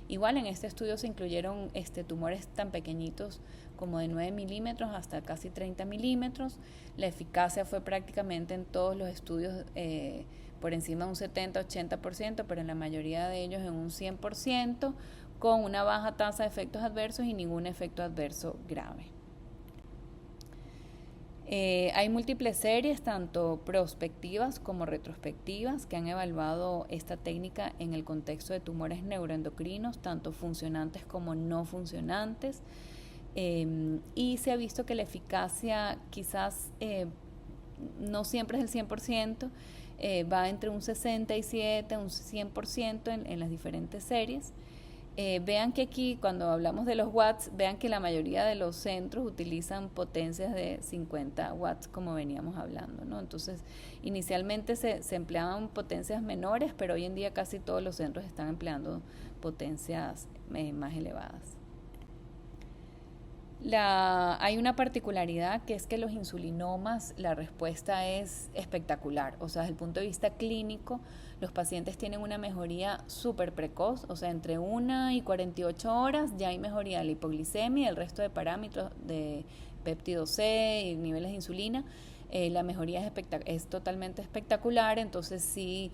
Igual en este estudio se incluyeron tumores tan pequeñitos como de 9 milímetros hasta casi 30 milímetros. La eficacia fue prácticamente en todos los estudios por encima de un 70-80%, pero en la mayoría de ellos en un 100%, con una baja tasa de efectos adversos y ningún efecto adverso grave. Hay múltiples series, tanto prospectivas como retrospectivas, que han evaluado esta técnica en el contexto de tumores neuroendocrinos, tanto funcionantes como no funcionantes. Y se ha visto que la eficacia quizás no siempre es el 100%, va entre un 67, un 100% en las diferentes series. Vean que aquí cuando hablamos de los watts, vean que la mayoría de los centros utilizan potencias de 50 watts como veníamos hablando, ¿no? Entonces inicialmente se empleaban potencias menores, pero hoy en día casi todos los centros están empleando potencias más elevadas. Hay una particularidad que es que los insulinomas, la respuesta es espectacular. O sea, desde el punto de vista clínico, los pacientes tienen una mejoría súper precoz. O sea, entre 1 y 48 horas ya hay mejoría de la hipoglicemia y el resto de parámetros de péptido C y niveles de insulina. La mejoría es totalmente espectacular, entonces sí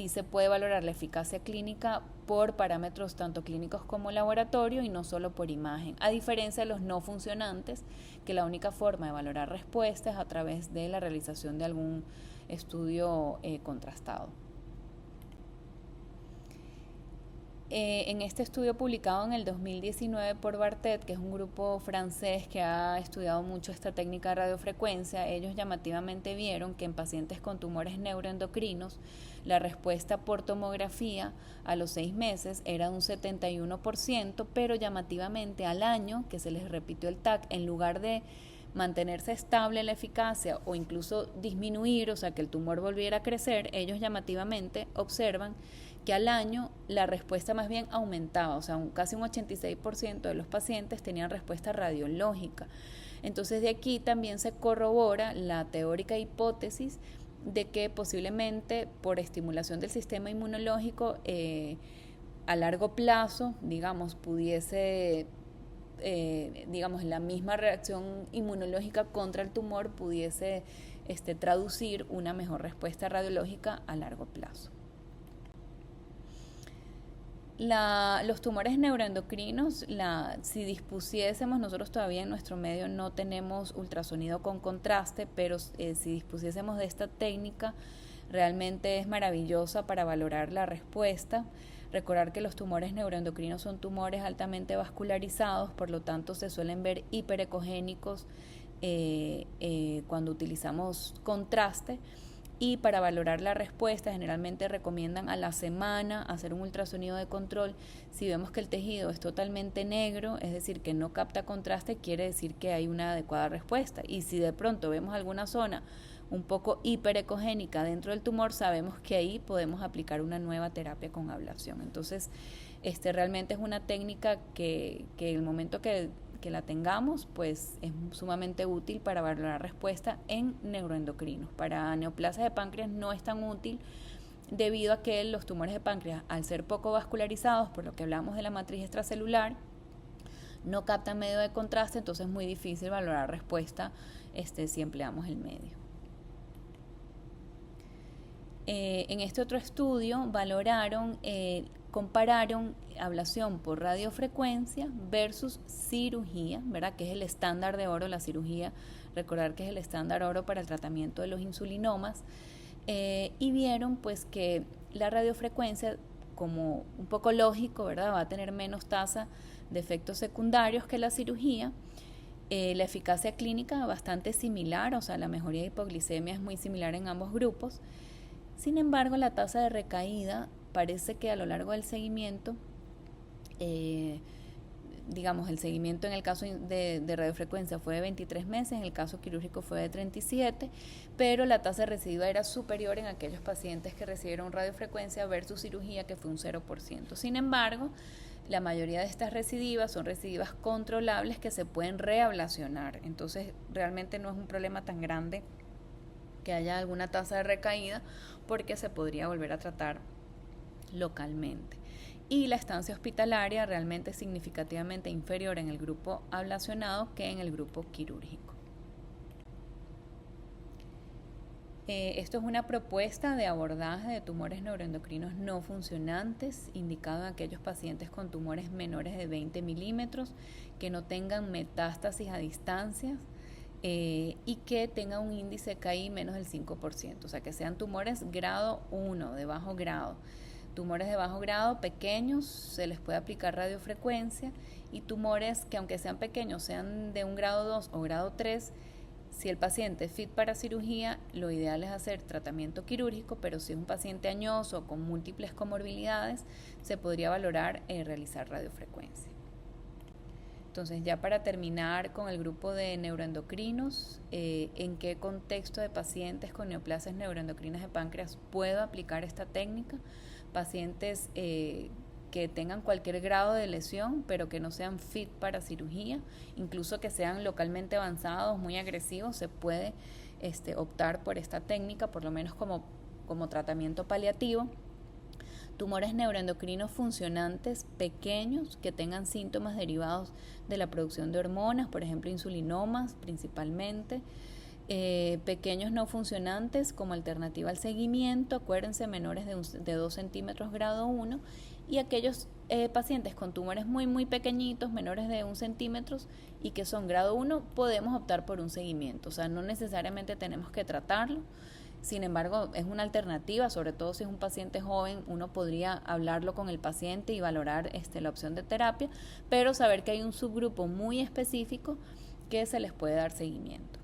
se puede valorar la eficacia clínica por parámetros tanto clínicos como laboratorio y no solo por imagen, a diferencia de los no funcionantes, que la única forma de valorar respuestas es a través de la realización de algún estudio contrastado. En este estudio publicado en el 2019 por Bartet, que es un grupo francés que ha estudiado mucho esta técnica de radiofrecuencia, ellos llamativamente vieron que en pacientes con tumores neuroendocrinos la respuesta por tomografía a los 6 meses era de un 71%, pero llamativamente al año, que se les repitió el TAC, en lugar de mantenerse estable la eficacia o incluso disminuir, o sea, que el tumor volviera a crecer, ellos llamativamente observan que al año la respuesta más bien aumentaba, o sea, casi un 86% de los pacientes tenían respuesta radiológica. Entonces de aquí también se corrobora la teórica hipótesis de que posiblemente por estimulación del sistema inmunológico a largo plazo, digamos, pudiese, la misma reacción inmunológica contra el tumor pudiese traducir una mejor respuesta radiológica a largo plazo. Los tumores neuroendocrinos, si dispusiésemos, nosotros todavía en nuestro medio no tenemos ultrasonido con contraste, pero si dispusiésemos de esta técnica, realmente es maravillosa para valorar la respuesta. Recordar que los tumores neuroendocrinos son tumores altamente vascularizados, por lo tanto se suelen ver hiperecogénicos cuando utilizamos contraste. Y para valorar la respuesta generalmente recomiendan a la semana hacer un ultrasonido de control. Si vemos que el tejido es totalmente negro, es decir, que no capta contraste, quiere decir que hay una adecuada respuesta. Y si de pronto vemos alguna zona un poco hiperecogénica dentro del tumor, sabemos que ahí podemos aplicar una nueva terapia con ablación. Entonces, realmente es una técnica que el momento que la tengamos, pues es sumamente útil para valorar respuesta en neuroendocrinos. Para neoplasias de páncreas no es tan útil debido a que los tumores de páncreas, al ser poco vascularizados, por lo que hablamos de la matriz extracelular, no captan medio de contraste, entonces es muy difícil valorar respuesta si empleamos el medio. En este otro estudio compararon ablación por radiofrecuencia versus cirugía, ¿verdad? Que es el estándar de oro, la cirugía, recordar que es el estándar oro para el tratamiento de los insulinomas, y vieron pues que la radiofrecuencia, como un poco lógico, ¿verdad? Va a tener menos tasa de efectos secundarios que la cirugía. La eficacia clínica bastante similar, o sea, la mejoría de hipoglicemia es muy similar en ambos grupos. Sin embargo, la tasa de recaída parece que a lo largo del seguimiento, el seguimiento en el caso de radiofrecuencia fue de 23 meses, en el caso quirúrgico fue de 37, pero la tasa de recidiva era superior en aquellos pacientes que recibieron radiofrecuencia versus cirugía, que fue un 0%. Sin embargo, la mayoría de estas recidivas son recidivas controlables que se pueden reablacionar, entonces realmente no es un problema tan grande que haya alguna tasa de recaída, porque se podría volver a tratar localmente. Y la estancia hospitalaria realmente es significativamente inferior en el grupo ablacionado que en el grupo quirúrgico. Esto es una propuesta de abordaje de tumores neuroendocrinos no funcionantes, indicado en aquellos pacientes con tumores menores de 20 milímetros, que no tengan metástasis a distancia, y que tenga un índice KI menos del 5%, o sea, que sean tumores grado 1, de bajo grado, Tumores de bajo grado, pequeños, se les puede aplicar radiofrecuencia, y tumores que aunque sean pequeños, sean de un grado 2 o grado 3, si el paciente es fit para cirugía, lo ideal es hacer tratamiento quirúrgico, pero si es un paciente añoso con múltiples comorbilidades, se podría valorar realizar radiofrecuencia. Entonces, ya para terminar con el grupo de neuroendocrinos, ¿en qué contexto de pacientes con neoplasias neuroendocrinas de páncreas puedo aplicar esta técnica? Pacientes que tengan cualquier grado de lesión, pero que no sean fit para cirugía, incluso que sean localmente avanzados, muy agresivos, se puede optar por esta técnica, por lo menos como tratamiento paliativo. Tumores neuroendocrinos funcionantes pequeños que tengan síntomas derivados de la producción de hormonas, por ejemplo insulinomas principalmente. Pequeños no funcionantes como alternativa al seguimiento, acuérdense, menores de 2 centímetros grado 1, y aquellos pacientes con tumores muy pequeñitos, menores de 1 centímetro y que son grado 1, podemos optar por un seguimiento, o sea, no necesariamente tenemos que tratarlo. Sin embargo, es una alternativa, sobre todo si es un paciente joven, uno podría hablarlo con el paciente y valorar la opción de terapia, pero saber que hay un subgrupo muy específico que se les puede dar seguimiento.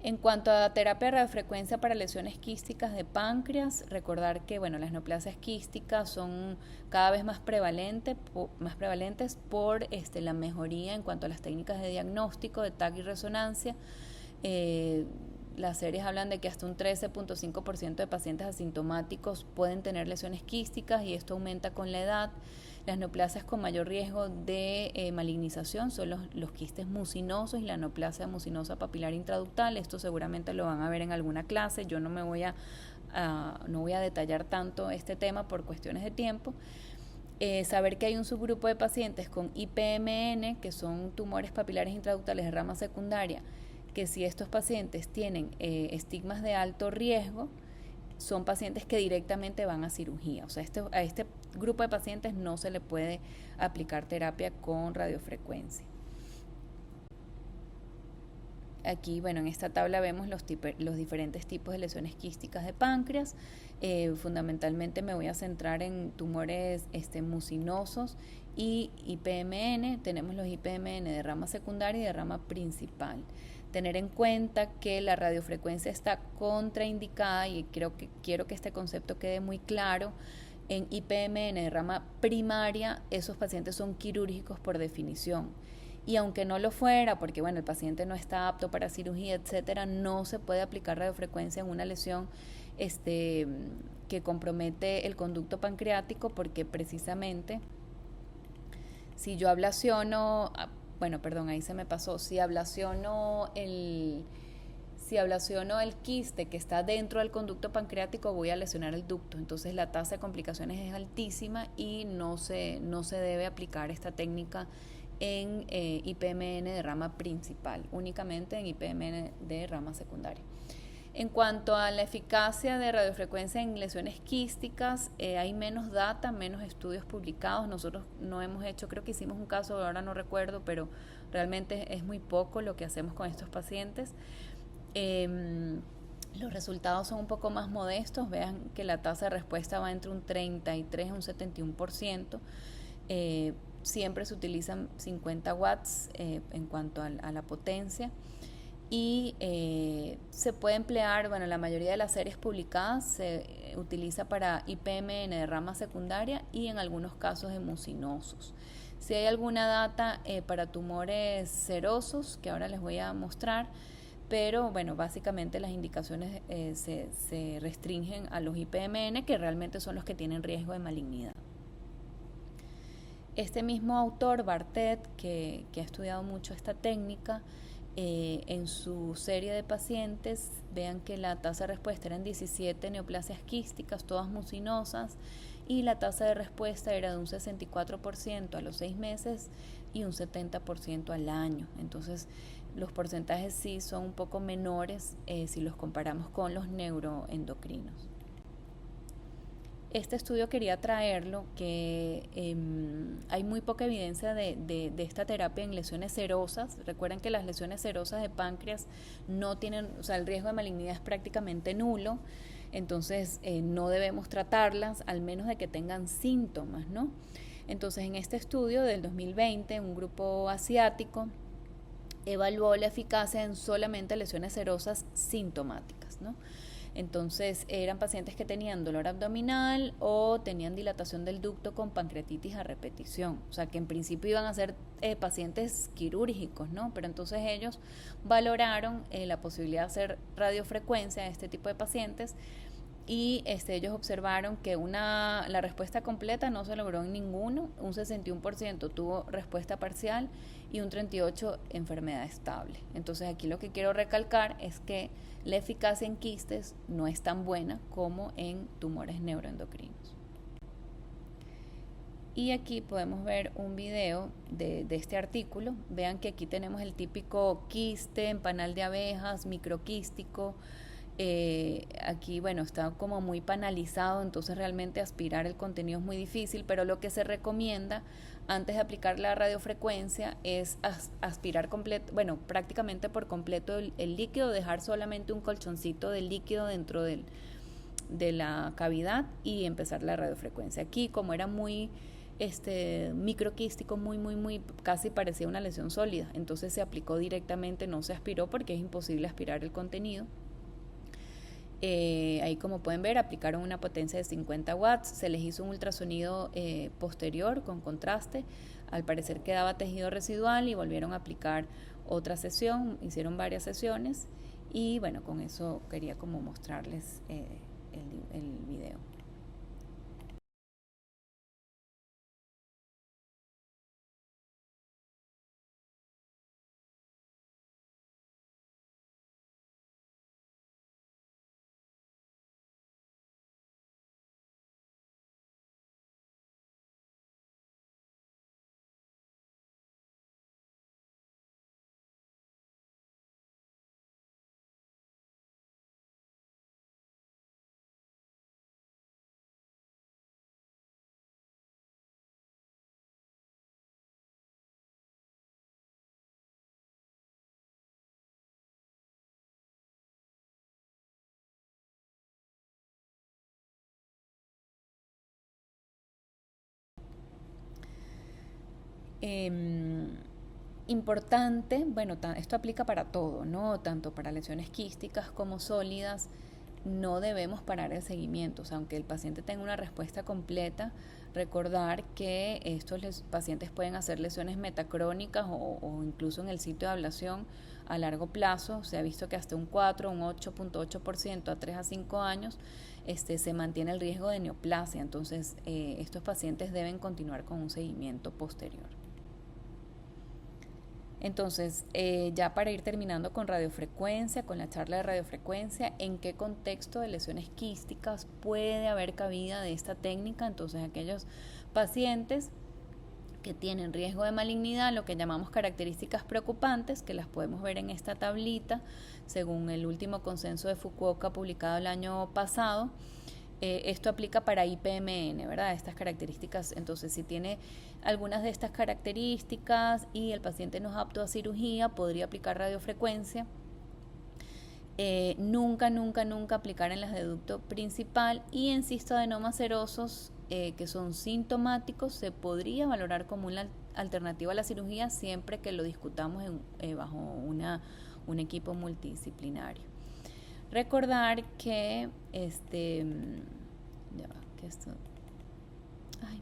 En cuanto a terapia de radiofrecuencia para lesiones quísticas de páncreas, recordar que las neoplasias quísticas son cada vez más prevalentes por la mejoría en cuanto a las técnicas de diagnóstico, de TAC y resonancia. Las series hablan de que hasta un 13.5% de pacientes asintomáticos pueden tener lesiones quísticas y esto aumenta con la edad. Las neoplasias con mayor riesgo de malignización son los quistes mucinosos y la neoplasia mucinosa papilar intraductal. Esto seguramente lo van a ver en alguna clase. Yo no voy a detallar tanto este tema por cuestiones de tiempo. Saber que hay un subgrupo de pacientes con IPMN, que son tumores papilares intraductales de rama secundaria, que si estos pacientes tienen estigmas de alto riesgo, son pacientes que directamente van a cirugía. O sea, a este grupo de pacientes no se le puede aplicar terapia con radiofrecuencia. Aquí, en esta tabla vemos los diferentes tipos de lesiones quísticas de páncreas. Fundamentalmente me voy a centrar en tumores mucinosos y IPMN. Tenemos los IPMN de rama secundaria y de rama principal. Tener en cuenta que la radiofrecuencia está contraindicada y quiero que este concepto quede muy claro. En IPMN de rama primaria, esos pacientes son quirúrgicos por definición. Y aunque no lo fuera, porque el paciente no está apto para cirugía, etcétera, no se puede aplicar radiofrecuencia en una lesión que compromete el conducto pancreático, porque precisamente si yo ablaciono, ahí se me pasó, si ablaciono el quiste que está dentro del conducto pancreático, voy a lesionar el ducto. Entonces la tasa de complicaciones es altísima y no se debe aplicar esta técnica en IPMN de rama principal, únicamente en IPMN de rama secundaria. En cuanto a la eficacia de radiofrecuencia en lesiones quísticas, hay menos data, menos estudios publicados. Nosotros no hemos hecho, creo que hicimos un caso, ahora no recuerdo, pero realmente es muy poco lo que hacemos con estos pacientes. Los resultados son un poco más modestos. Vean que la tasa de respuesta va entre un 33 y un 71%. Siempre se utilizan 50 watts en cuanto a la potencia. Y se puede emplear, la mayoría de las series publicadas se utiliza para IPMN de rama secundaria y en algunos casos de mucinosos. Si hay alguna data para tumores serosos, que ahora les voy a mostrar, pero básicamente las indicaciones se restringen a los IPMN, que realmente son los que tienen riesgo de malignidad. Este mismo autor, Bartet, que ha estudiado mucho esta técnica, en su serie de pacientes, vean que la tasa de respuesta eran 17 neoplasias quísticas, todas mucinosas, y la tasa de respuesta era de un 64% a los 6 meses y un 70% al año. Entonces, los porcentajes sí son un poco menores si los comparamos con los neuroendocrinos. Este estudio quería traerlo, que hay muy poca evidencia de esta terapia en lesiones serosas. Recuerden que las lesiones serosas de páncreas no tienen, el riesgo de malignidad es prácticamente nulo. Entonces no debemos tratarlas al menos de que tengan síntomas, ¿no? Entonces en este estudio del 2020, un grupo asiático evaluó la eficacia en solamente lesiones serosas sintomáticas, ¿no? Entonces eran pacientes que tenían dolor abdominal o tenían dilatación del ducto con pancreatitis a repetición, o sea que en principio iban a ser pacientes quirúrgicos, ¿no? Pero entonces ellos valoraron la posibilidad de hacer radiofrecuencia a este tipo de pacientes y ellos observaron que la respuesta completa no se logró en ninguno, un 61% tuvo respuesta parcial y un 38% enfermedad estable. Entonces aquí lo que quiero recalcar es que la eficacia en quistes no es tan buena como en tumores neuroendocrinos. Y aquí podemos ver un video de este artículo. Vean que aquí tenemos el típico quiste en panal de abejas, microquístico. Aquí, bueno, está como muy panalizado, entonces realmente aspirar el contenido es muy difícil, pero lo que se recomienda antes de aplicar la radiofrecuencia es aspirar prácticamente por completo el líquido, dejar solamente un colchoncito de líquido dentro de la cavidad y empezar la radiofrecuencia. Aquí, como era muy microquístico, muy, casi parecía una lesión sólida, entonces se aplicó directamente, no se aspiró porque es imposible aspirar el contenido. Ahí como pueden ver aplicaron una potencia de 50 watts, se les hizo un ultrasonido posterior con contraste, al parecer quedaba tejido residual y volvieron a aplicar otra sesión, hicieron varias sesiones y bueno, con eso quería como mostrarles el video. Importante, bueno, esto aplica para todo, ¿no? Tanto para lesiones quísticas como sólidas, no debemos parar el seguimiento, o sea, aunque el paciente tenga una respuesta completa, recordar que estos pacientes pueden hacer lesiones metacrónicas o incluso en el sitio de ablación a largo plazo. Se ha visto que hasta un 4, un 8.8% a 3 a 5 años se mantiene el riesgo de neoplasia, entonces estos pacientes deben continuar con un seguimiento posterior. Entonces, ya para ir terminando con radiofrecuencia, con la charla de radiofrecuencia, ¿en qué contexto de lesiones quísticas puede haber cabida de esta técnica? Entonces, aquellos pacientes que tienen riesgo de malignidad, lo que llamamos características preocupantes, que las podemos ver en esta tablita, según el último consenso de Fukuoka publicado el año pasado. Esto aplica para IPMN, ¿verdad? Estas características, entonces si tiene algunas de estas características y el paciente no es apto a cirugía, podría aplicar radiofrecuencia. Nunca aplicar en las de ducto principal, y en cistadenomas serosos que son sintomáticos se podría valorar como una alternativa a la cirugía siempre que lo discutamos bajo un equipo multidisciplinario. Recordar que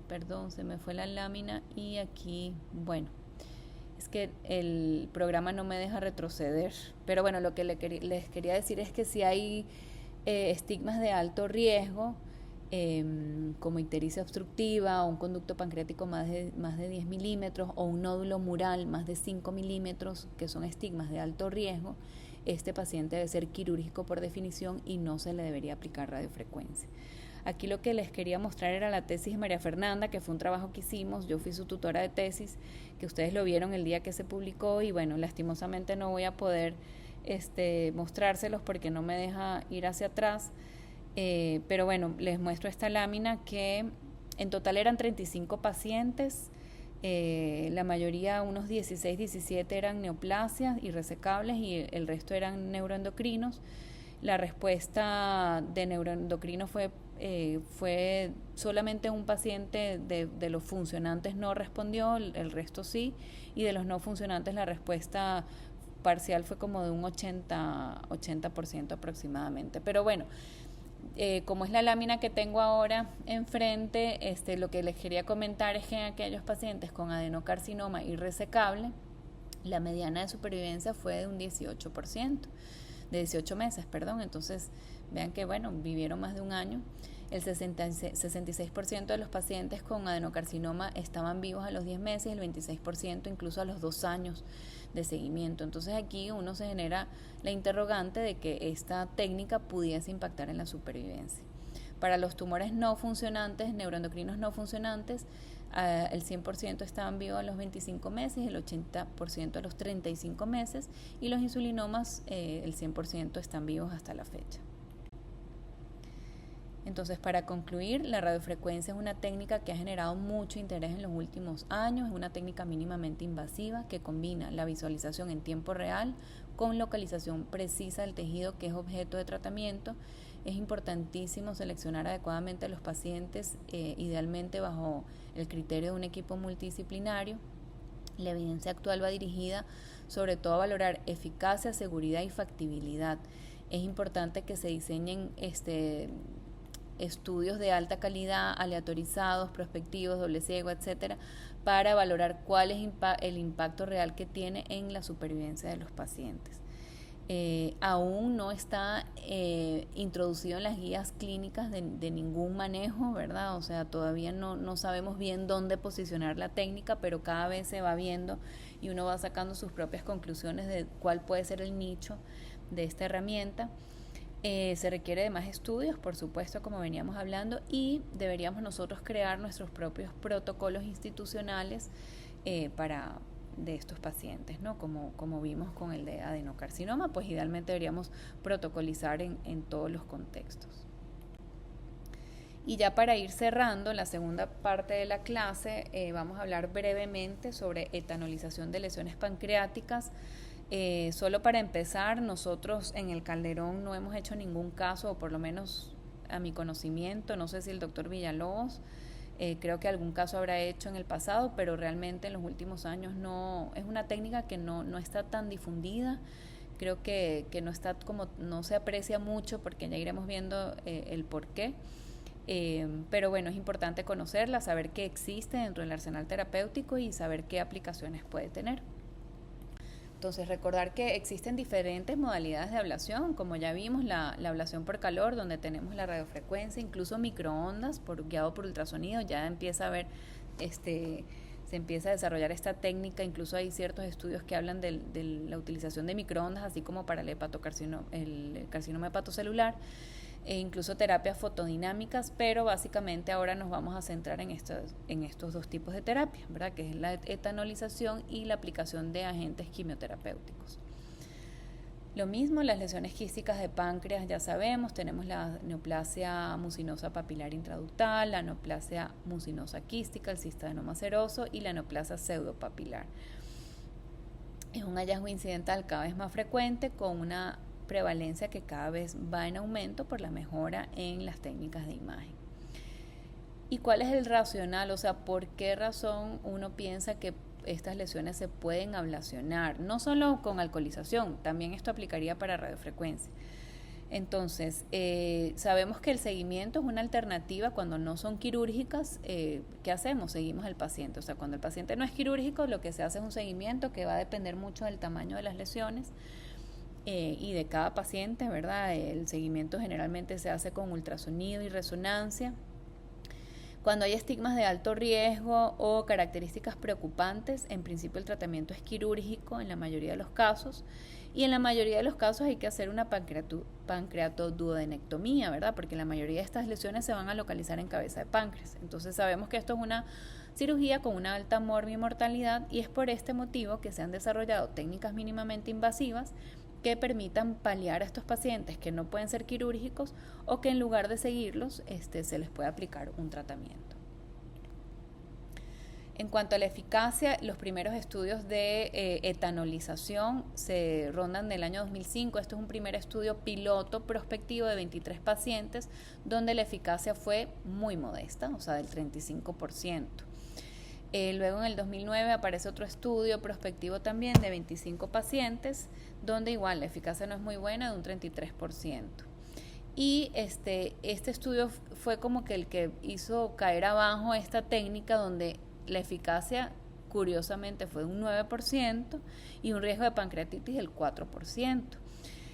perdón, se me fue la lámina y aquí, bueno, es que el programa no me deja retroceder, pero bueno, lo que les quería decir es que si hay estigmas de alto riesgo, como ictericia obstructiva o un conducto pancreático más de 10 milímetros o un nódulo mural más de 5 milímetros, que son estigmas de alto riesgo, este paciente debe ser quirúrgico por definición y no se le debería aplicar radiofrecuencia. Aquí lo que les quería mostrar era la tesis de María Fernanda, que fue un trabajo que hicimos, yo fui su tutora de tesis, que ustedes lo vieron el día que se publicó y bueno, lastimosamente no voy a poder mostrárselos porque no me deja ir hacia atrás, pero bueno, les muestro esta lámina que en total eran 35 pacientes, la mayoría, unos 16, 17 eran neoplasias irresecables y el resto eran neuroendocrinos. La respuesta de neuroendocrino fue solamente un paciente de los funcionantes no respondió, el resto sí, y de los no funcionantes la respuesta parcial fue como de un 80% aproximadamente. Pero bueno, como es la lámina que tengo ahora enfrente, lo que les quería comentar es que en aquellos pacientes con adenocarcinoma irresecable, la mediana de supervivencia fue de un 18%, de 18 meses, perdón. Entonces, vean que, bueno, vivieron más de un año. El 66% de los pacientes con adenocarcinoma estaban vivos a los 10 meses, el 26% incluso a los 2 años de seguimiento. Entonces aquí uno se genera la interrogante de que esta técnica pudiese impactar en la supervivencia. Para los tumores no funcionantes, neuroendocrinos no funcionantes, el 100% estaban vivos a los 25 meses, el 80% a los 35 meses y los insulinomas, el 100% están vivos hasta la fecha. Entonces, para concluir, la radiofrecuencia es una técnica que ha generado mucho interés en los últimos años. Es una técnica mínimamente invasiva que combina la visualización en tiempo real con localización precisa del tejido que es objeto de tratamiento. Es importantísimo seleccionar adecuadamente a los pacientes, idealmente bajo el criterio de un equipo multidisciplinario. La evidencia actual va dirigida sobre todo a valorar eficacia, seguridad y factibilidad. Es importante que se diseñen estudios de alta calidad, aleatorizados, prospectivos, doble ciego, etcétera, para valorar cuál es el impacto real que tiene en la supervivencia de los pacientes. Aún no está introducido en las guías clínicas de ningún manejo, ¿verdad? O sea, todavía no sabemos bien dónde posicionar la técnica, pero cada vez se va viendo y uno va sacando sus propias conclusiones de cuál puede ser el nicho de esta herramienta. Se requiere de más estudios, por supuesto, como veníamos hablando, y deberíamos nosotros crear nuestros propios protocolos institucionales de estos pacientes, ¿no? Como vimos con el de adenocarcinoma, pues idealmente deberíamos protocolizar en todos los contextos. Y ya para ir cerrando la segunda parte de la clase, vamos a hablar brevemente sobre etanolización de lesiones pancreáticas. Solo para empezar, nosotros en el Calderón no hemos hecho ningún caso, o por lo menos a mi conocimiento, no sé si el doctor Villalobos, creo que algún caso habrá hecho en el pasado, pero realmente en los últimos años no, es una técnica que no está tan difundida. Creo que no se aprecia mucho, porque ya iremos viendo el por qué. Pero bueno, es importante conocerla, saber que existe dentro del arsenal terapéutico y saber qué aplicaciones puede tener. Entonces, recordar que existen diferentes modalidades de ablación, como ya vimos, la ablación por calor, donde tenemos la radiofrecuencia, incluso microondas guiado por ultrasonido. Ya empieza a ver, se empieza a desarrollar esta técnica. Incluso hay ciertos estudios que hablan de la utilización de microondas, así como para el carcinoma hepatocelular, e incluso terapias fotodinámicas, pero básicamente ahora nos vamos a centrar en estos dos tipos de terapias, ¿verdad? Que es la etanolización y la aplicación de agentes quimioterapéuticos. Lo mismo, las lesiones quísticas de páncreas, ya sabemos, tenemos la neoplasia mucinosa papilar intraductal, la neoplasia mucinosa quística, el cistadenoma seroso y la neoplasia pseudopapilar. Es un hallazgo incidental cada vez más frecuente, con una prevalencia que cada vez va en aumento por la mejora en las técnicas de imagen. ¿Y cuál es el racional? O sea, ¿por qué razón uno piensa que estas lesiones se pueden ablacionar? No solo con alcoholización, también esto aplicaría para radiofrecuencia. Entonces, sabemos que el seguimiento es una alternativa cuando no son quirúrgicas. ¿Qué hacemos? Seguimos al paciente. O sea, cuando el paciente no es quirúrgico, lo que se hace es un seguimiento que va a depender mucho del tamaño de las lesiones y de cada paciente, ¿verdad? El seguimiento generalmente se hace con ultrasonido y resonancia. Cuando hay estigmas de alto riesgo o características preocupantes, en principio el tratamiento es quirúrgico en la mayoría de los casos, y en la mayoría de los casos hay que hacer una pancreatoduodenectomía, ¿verdad? Porque la mayoría de estas lesiones se van a localizar en cabeza de páncreas. Entonces sabemos que esto es una cirugía con una alta morbi-mortalidad, y es por este motivo que se han desarrollado técnicas mínimamente invasivas que permitan paliar a estos pacientes que no pueden ser quirúrgicos, o que en lugar de seguirlos se les puede aplicar un tratamiento. En cuanto a la eficacia, los primeros estudios de etanolización se rondan del año 2005. Esto es un primer estudio piloto prospectivo de 23 pacientes, donde la eficacia fue muy modesta, o sea, del 35%. Luego en el 2009 aparece otro estudio prospectivo también de 25 pacientes, donde igual la eficacia no es muy buena, de un 33%. Y este estudio fue como que el que hizo caer abajo esta técnica, donde la eficacia curiosamente fue de un 9% y un riesgo de pancreatitis del 4%.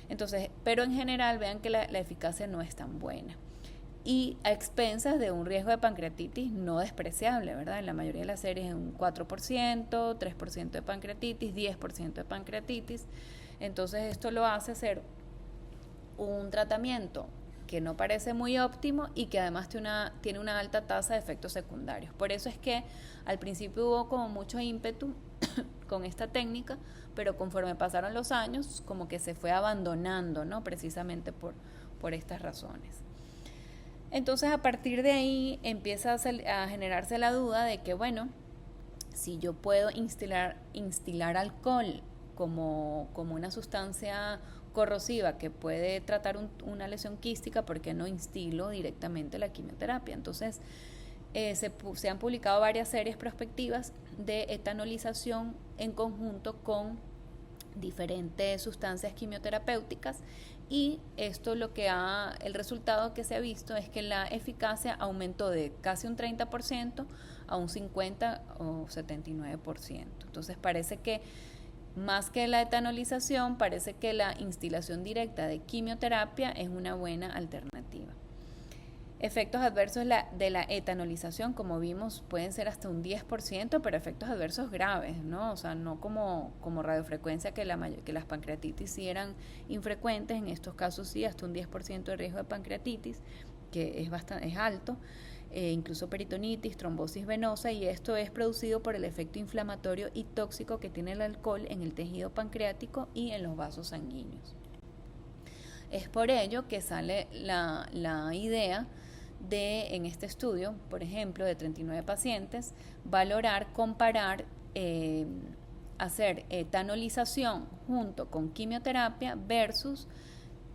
Entonces, pero en general vean que la eficacia no es tan buena. Y a expensas de un riesgo de pancreatitis no despreciable, ¿verdad? En la mayoría de las series es un 4%, 3% de pancreatitis, 10% de pancreatitis. Entonces esto lo hace ser un tratamiento que no parece muy óptimo y que además tiene una alta tasa de efectos secundarios. Por eso es que al principio hubo como mucho ímpetu con esta técnica, pero conforme pasaron los años como que se fue abandonando, ¿no? Precisamente por estas razones. Entonces a partir de ahí empieza a generarse la duda de que, bueno, si yo puedo instilar alcohol como una sustancia corrosiva que puede tratar una lesión quística, ¿por qué no instilo directamente la quimioterapia? Entonces se han publicado varias series prospectivas de etanolización en conjunto con diferentes sustancias quimioterapéuticas, y esto el resultado que se ha visto es que la eficacia aumentó de casi un 30% a un 50 o 79%. Entonces parece que más que la etanolización, parece que la instilación directa de quimioterapia es una buena alternativa. Efectos adversos de la etanolización, como vimos, pueden ser hasta un 10%, pero efectos adversos graves, ¿no? O sea, no como radiofrecuencia, que las pancreatitis sí eran infrecuentes. En estos casos sí, hasta un 10% de riesgo de pancreatitis, que es alto. Incluso peritonitis, trombosis venosa, y esto es producido por el efecto inflamatorio y tóxico que tiene el alcohol en el tejido pancreático y en los vasos sanguíneos. Es por ello que sale la idea de, en este estudio, por ejemplo, de 39 pacientes, comparar, hacer etanolización junto con quimioterapia versus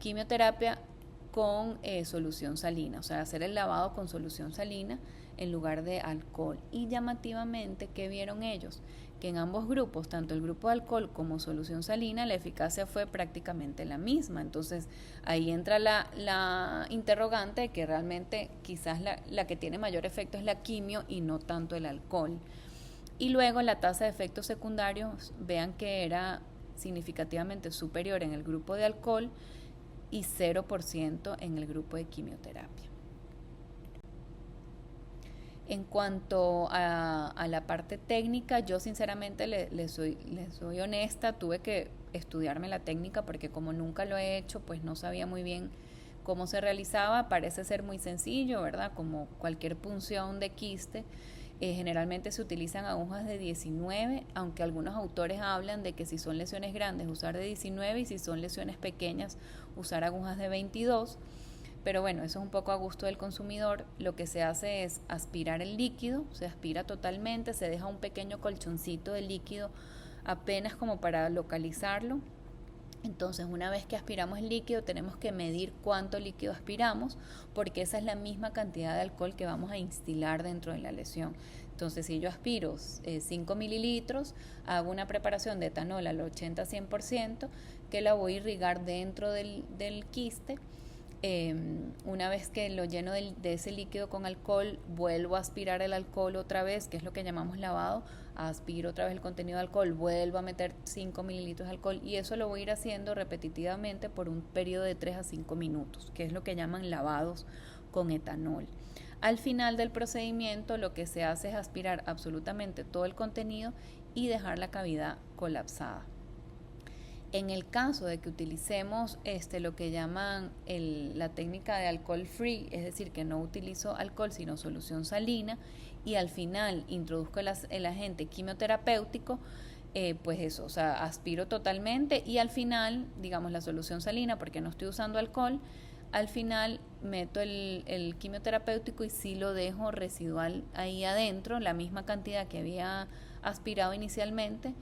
quimioterapia con solución salina, o sea, hacer el lavado con solución salina en lugar de alcohol. Y llamativamente, ¿qué vieron ellos? Que en ambos grupos, tanto el grupo de alcohol como solución salina, la eficacia fue prácticamente la misma. Entonces ahí entra la interrogante de que realmente quizás la que tiene mayor efecto es la quimio y no tanto el alcohol. Y luego la tasa de efectos secundarios, vean que era significativamente superior en el grupo de alcohol y 0% en el grupo de quimioterapia. En cuanto a la parte técnica, yo sinceramente les soy honesta, tuve que estudiarme la técnica porque como nunca lo he hecho, pues no sabía muy bien cómo se realizaba. Parece ser muy sencillo, ¿verdad? Como cualquier punción de quiste. Generalmente se utilizan agujas de 19, aunque algunos autores hablan de que si son lesiones grandes usar de 19 y si son lesiones pequeñas usar agujas de 22. Pero bueno, eso es un poco a gusto del consumidor. Lo que se hace es aspirar el líquido, se aspira totalmente, se deja un pequeño colchoncito de líquido apenas como para localizarlo. Entonces, una vez que aspiramos el líquido, tenemos que medir cuánto líquido aspiramos, porque esa es la misma cantidad de alcohol que vamos a instilar dentro de la lesión. Entonces, si yo aspiro 5 mililitros, hago una preparación de etanol al 80-100%, que la voy a irrigar dentro del quiste. Una vez que lo lleno de ese líquido con alcohol, vuelvo a aspirar el alcohol otra vez, que es lo que llamamos lavado. Aspiro otra vez el contenido de alcohol, vuelvo a meter 5 mililitros de alcohol, y eso lo voy a ir haciendo repetitivamente por un periodo de 3 a 5 minutos, que es lo que llaman lavados con etanol. Al final del procedimiento, lo que se hace es aspirar absolutamente todo el contenido y dejar la cavidad colapsada. En el caso de que utilicemos lo que llaman la técnica de alcohol free, es decir, que no utilizo alcohol sino solución salina, y al final introduzco el agente quimioterapéutico, pues eso, o sea, aspiro totalmente y al final, digamos, la solución salina, porque no estoy usando alcohol, al final meto el quimioterapéutico y sí lo dejo residual ahí adentro, la misma cantidad que había aspirado inicialmente,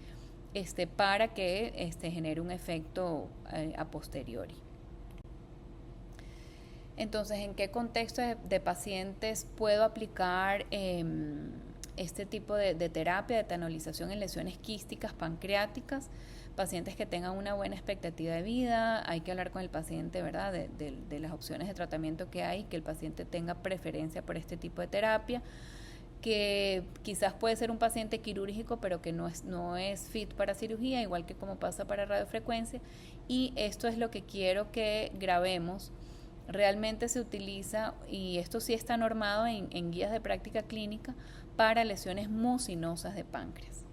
para que genere un efecto a posteriori. Entonces, ¿en qué contexto de pacientes puedo aplicar este tipo de terapia de etanolización en lesiones quísticas pancreáticas? Pacientes que tengan una buena expectativa de vida, hay que hablar con el paciente, ¿verdad?, de las opciones de tratamiento que hay, que el paciente tenga preferencia por este tipo de terapia, que quizás puede ser un paciente quirúrgico, pero que no es fit para cirugía, igual que como pasa para radiofrecuencia, y esto es lo que quiero que grabemos. Realmente se utiliza, y esto sí está normado en guías de práctica clínica, para lesiones mucinosas de páncreas.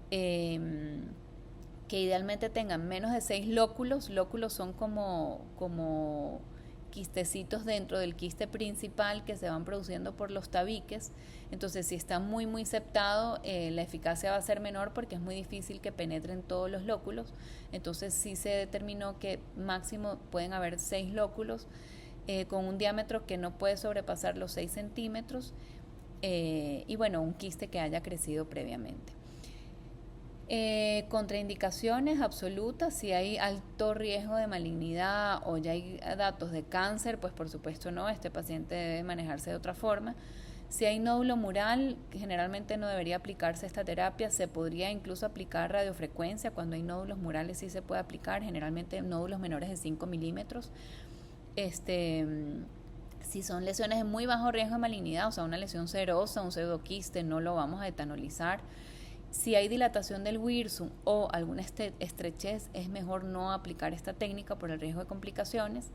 Que idealmente tengan menos de 6 lóculos. Lóculos son como quistecitos dentro del quiste principal que se van produciendo por los tabiques. Entonces, si está muy septado, la eficacia va a ser menor porque es muy difícil que penetren todos los lóculos. Entonces, sí se determinó que máximo pueden haber 6 lóculos con un diámetro que no puede sobrepasar los 6 centímetros y bueno, un quiste que haya crecido previamente. Contraindicaciones absolutas: si hay alto riesgo de malignidad o ya hay datos de cáncer, pues por supuesto no, este paciente debe manejarse de otra forma. Si hay nódulo mural, generalmente no debería aplicarse esta terapia. Se podría incluso aplicar radiofrecuencia. Cuando hay nódulos murales sí se puede aplicar, generalmente nódulos menores de 5 milímetros. Si son lesiones de muy bajo riesgo de malignidad, o sea, una lesión serosa, un pseudoquiste, no lo vamos a etanolizar. Si hay dilatación del wirsum o alguna estrechez, es mejor no aplicar esta técnica por el riesgo de complicaciones.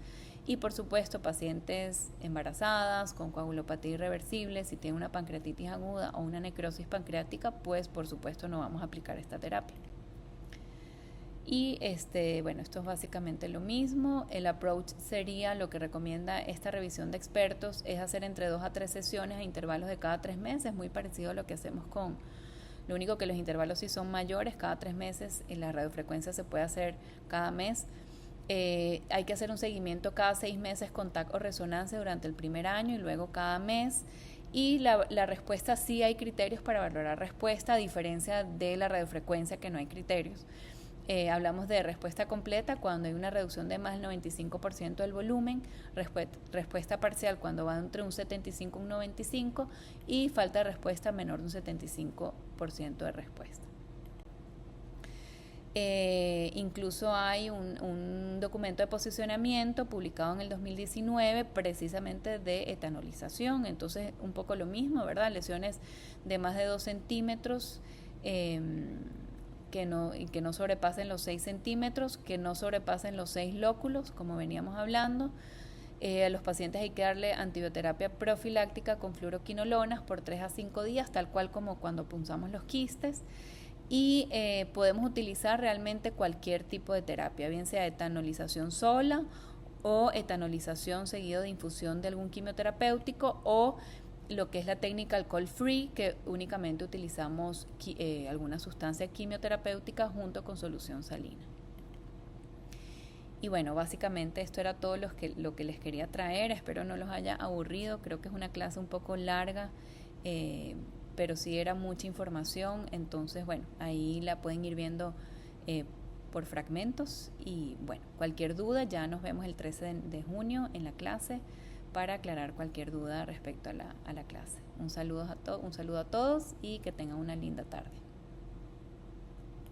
Y por supuesto, pacientes embarazadas con coagulopatía irreversible, si tienen una pancreatitis aguda o una necrosis pancreática, pues por supuesto no vamos a aplicar esta terapia. Y bueno, esto es básicamente lo mismo. El approach sería, lo que recomienda esta revisión de expertos, es hacer entre 2 a 3 sesiones a intervalos de cada 3 meses, muy parecido a lo que hacemos lo único que los intervalos sí son mayores, cada 3 meses, y la radiofrecuencia se puede hacer cada mes. Hay que hacer un seguimiento cada 6 meses con TAC o resonancia durante el primer año y luego cada mes. Y la respuesta, sí hay criterios para valorar respuesta, a diferencia de la radiofrecuencia, que no hay criterios. Hablamos de respuesta completa cuando hay una reducción de más del 95% del volumen, respuesta parcial cuando va entre un 75 y un 95%, y falta de respuesta menor de un 75% de respuesta. Incluso hay un documento de posicionamiento publicado en el 2019 precisamente de etanolización. Entonces, un poco lo mismo, ¿verdad? Lesiones de más de 2 centímetros, que no sobrepasen los 6 centímetros, que no sobrepasen los 6 lóculos, como veníamos hablando. A los pacientes hay que darle antibioterapia profiláctica con fluoroquinolonas por 3 a 5 días, tal cual como cuando punzamos los quistes. Y podemos utilizar realmente cualquier tipo de terapia, bien sea etanolización sola o etanolización seguido de infusión de algún quimioterapéutico, o lo que es la técnica alcohol free, que únicamente utilizamos alguna sustancia quimioterapéutica junto con solución salina. Y bueno, básicamente esto era todo lo que les quería traer. Espero no los haya aburrido. Creo que es una clase un poco larga, pero sí era mucha información. Entonces, bueno, ahí la pueden ir viendo por fragmentos. Y bueno, cualquier duda, ya nos vemos el 13 de junio en la clase para aclarar cualquier duda respecto a la clase. Un saludo a todos y que tengan una linda tarde.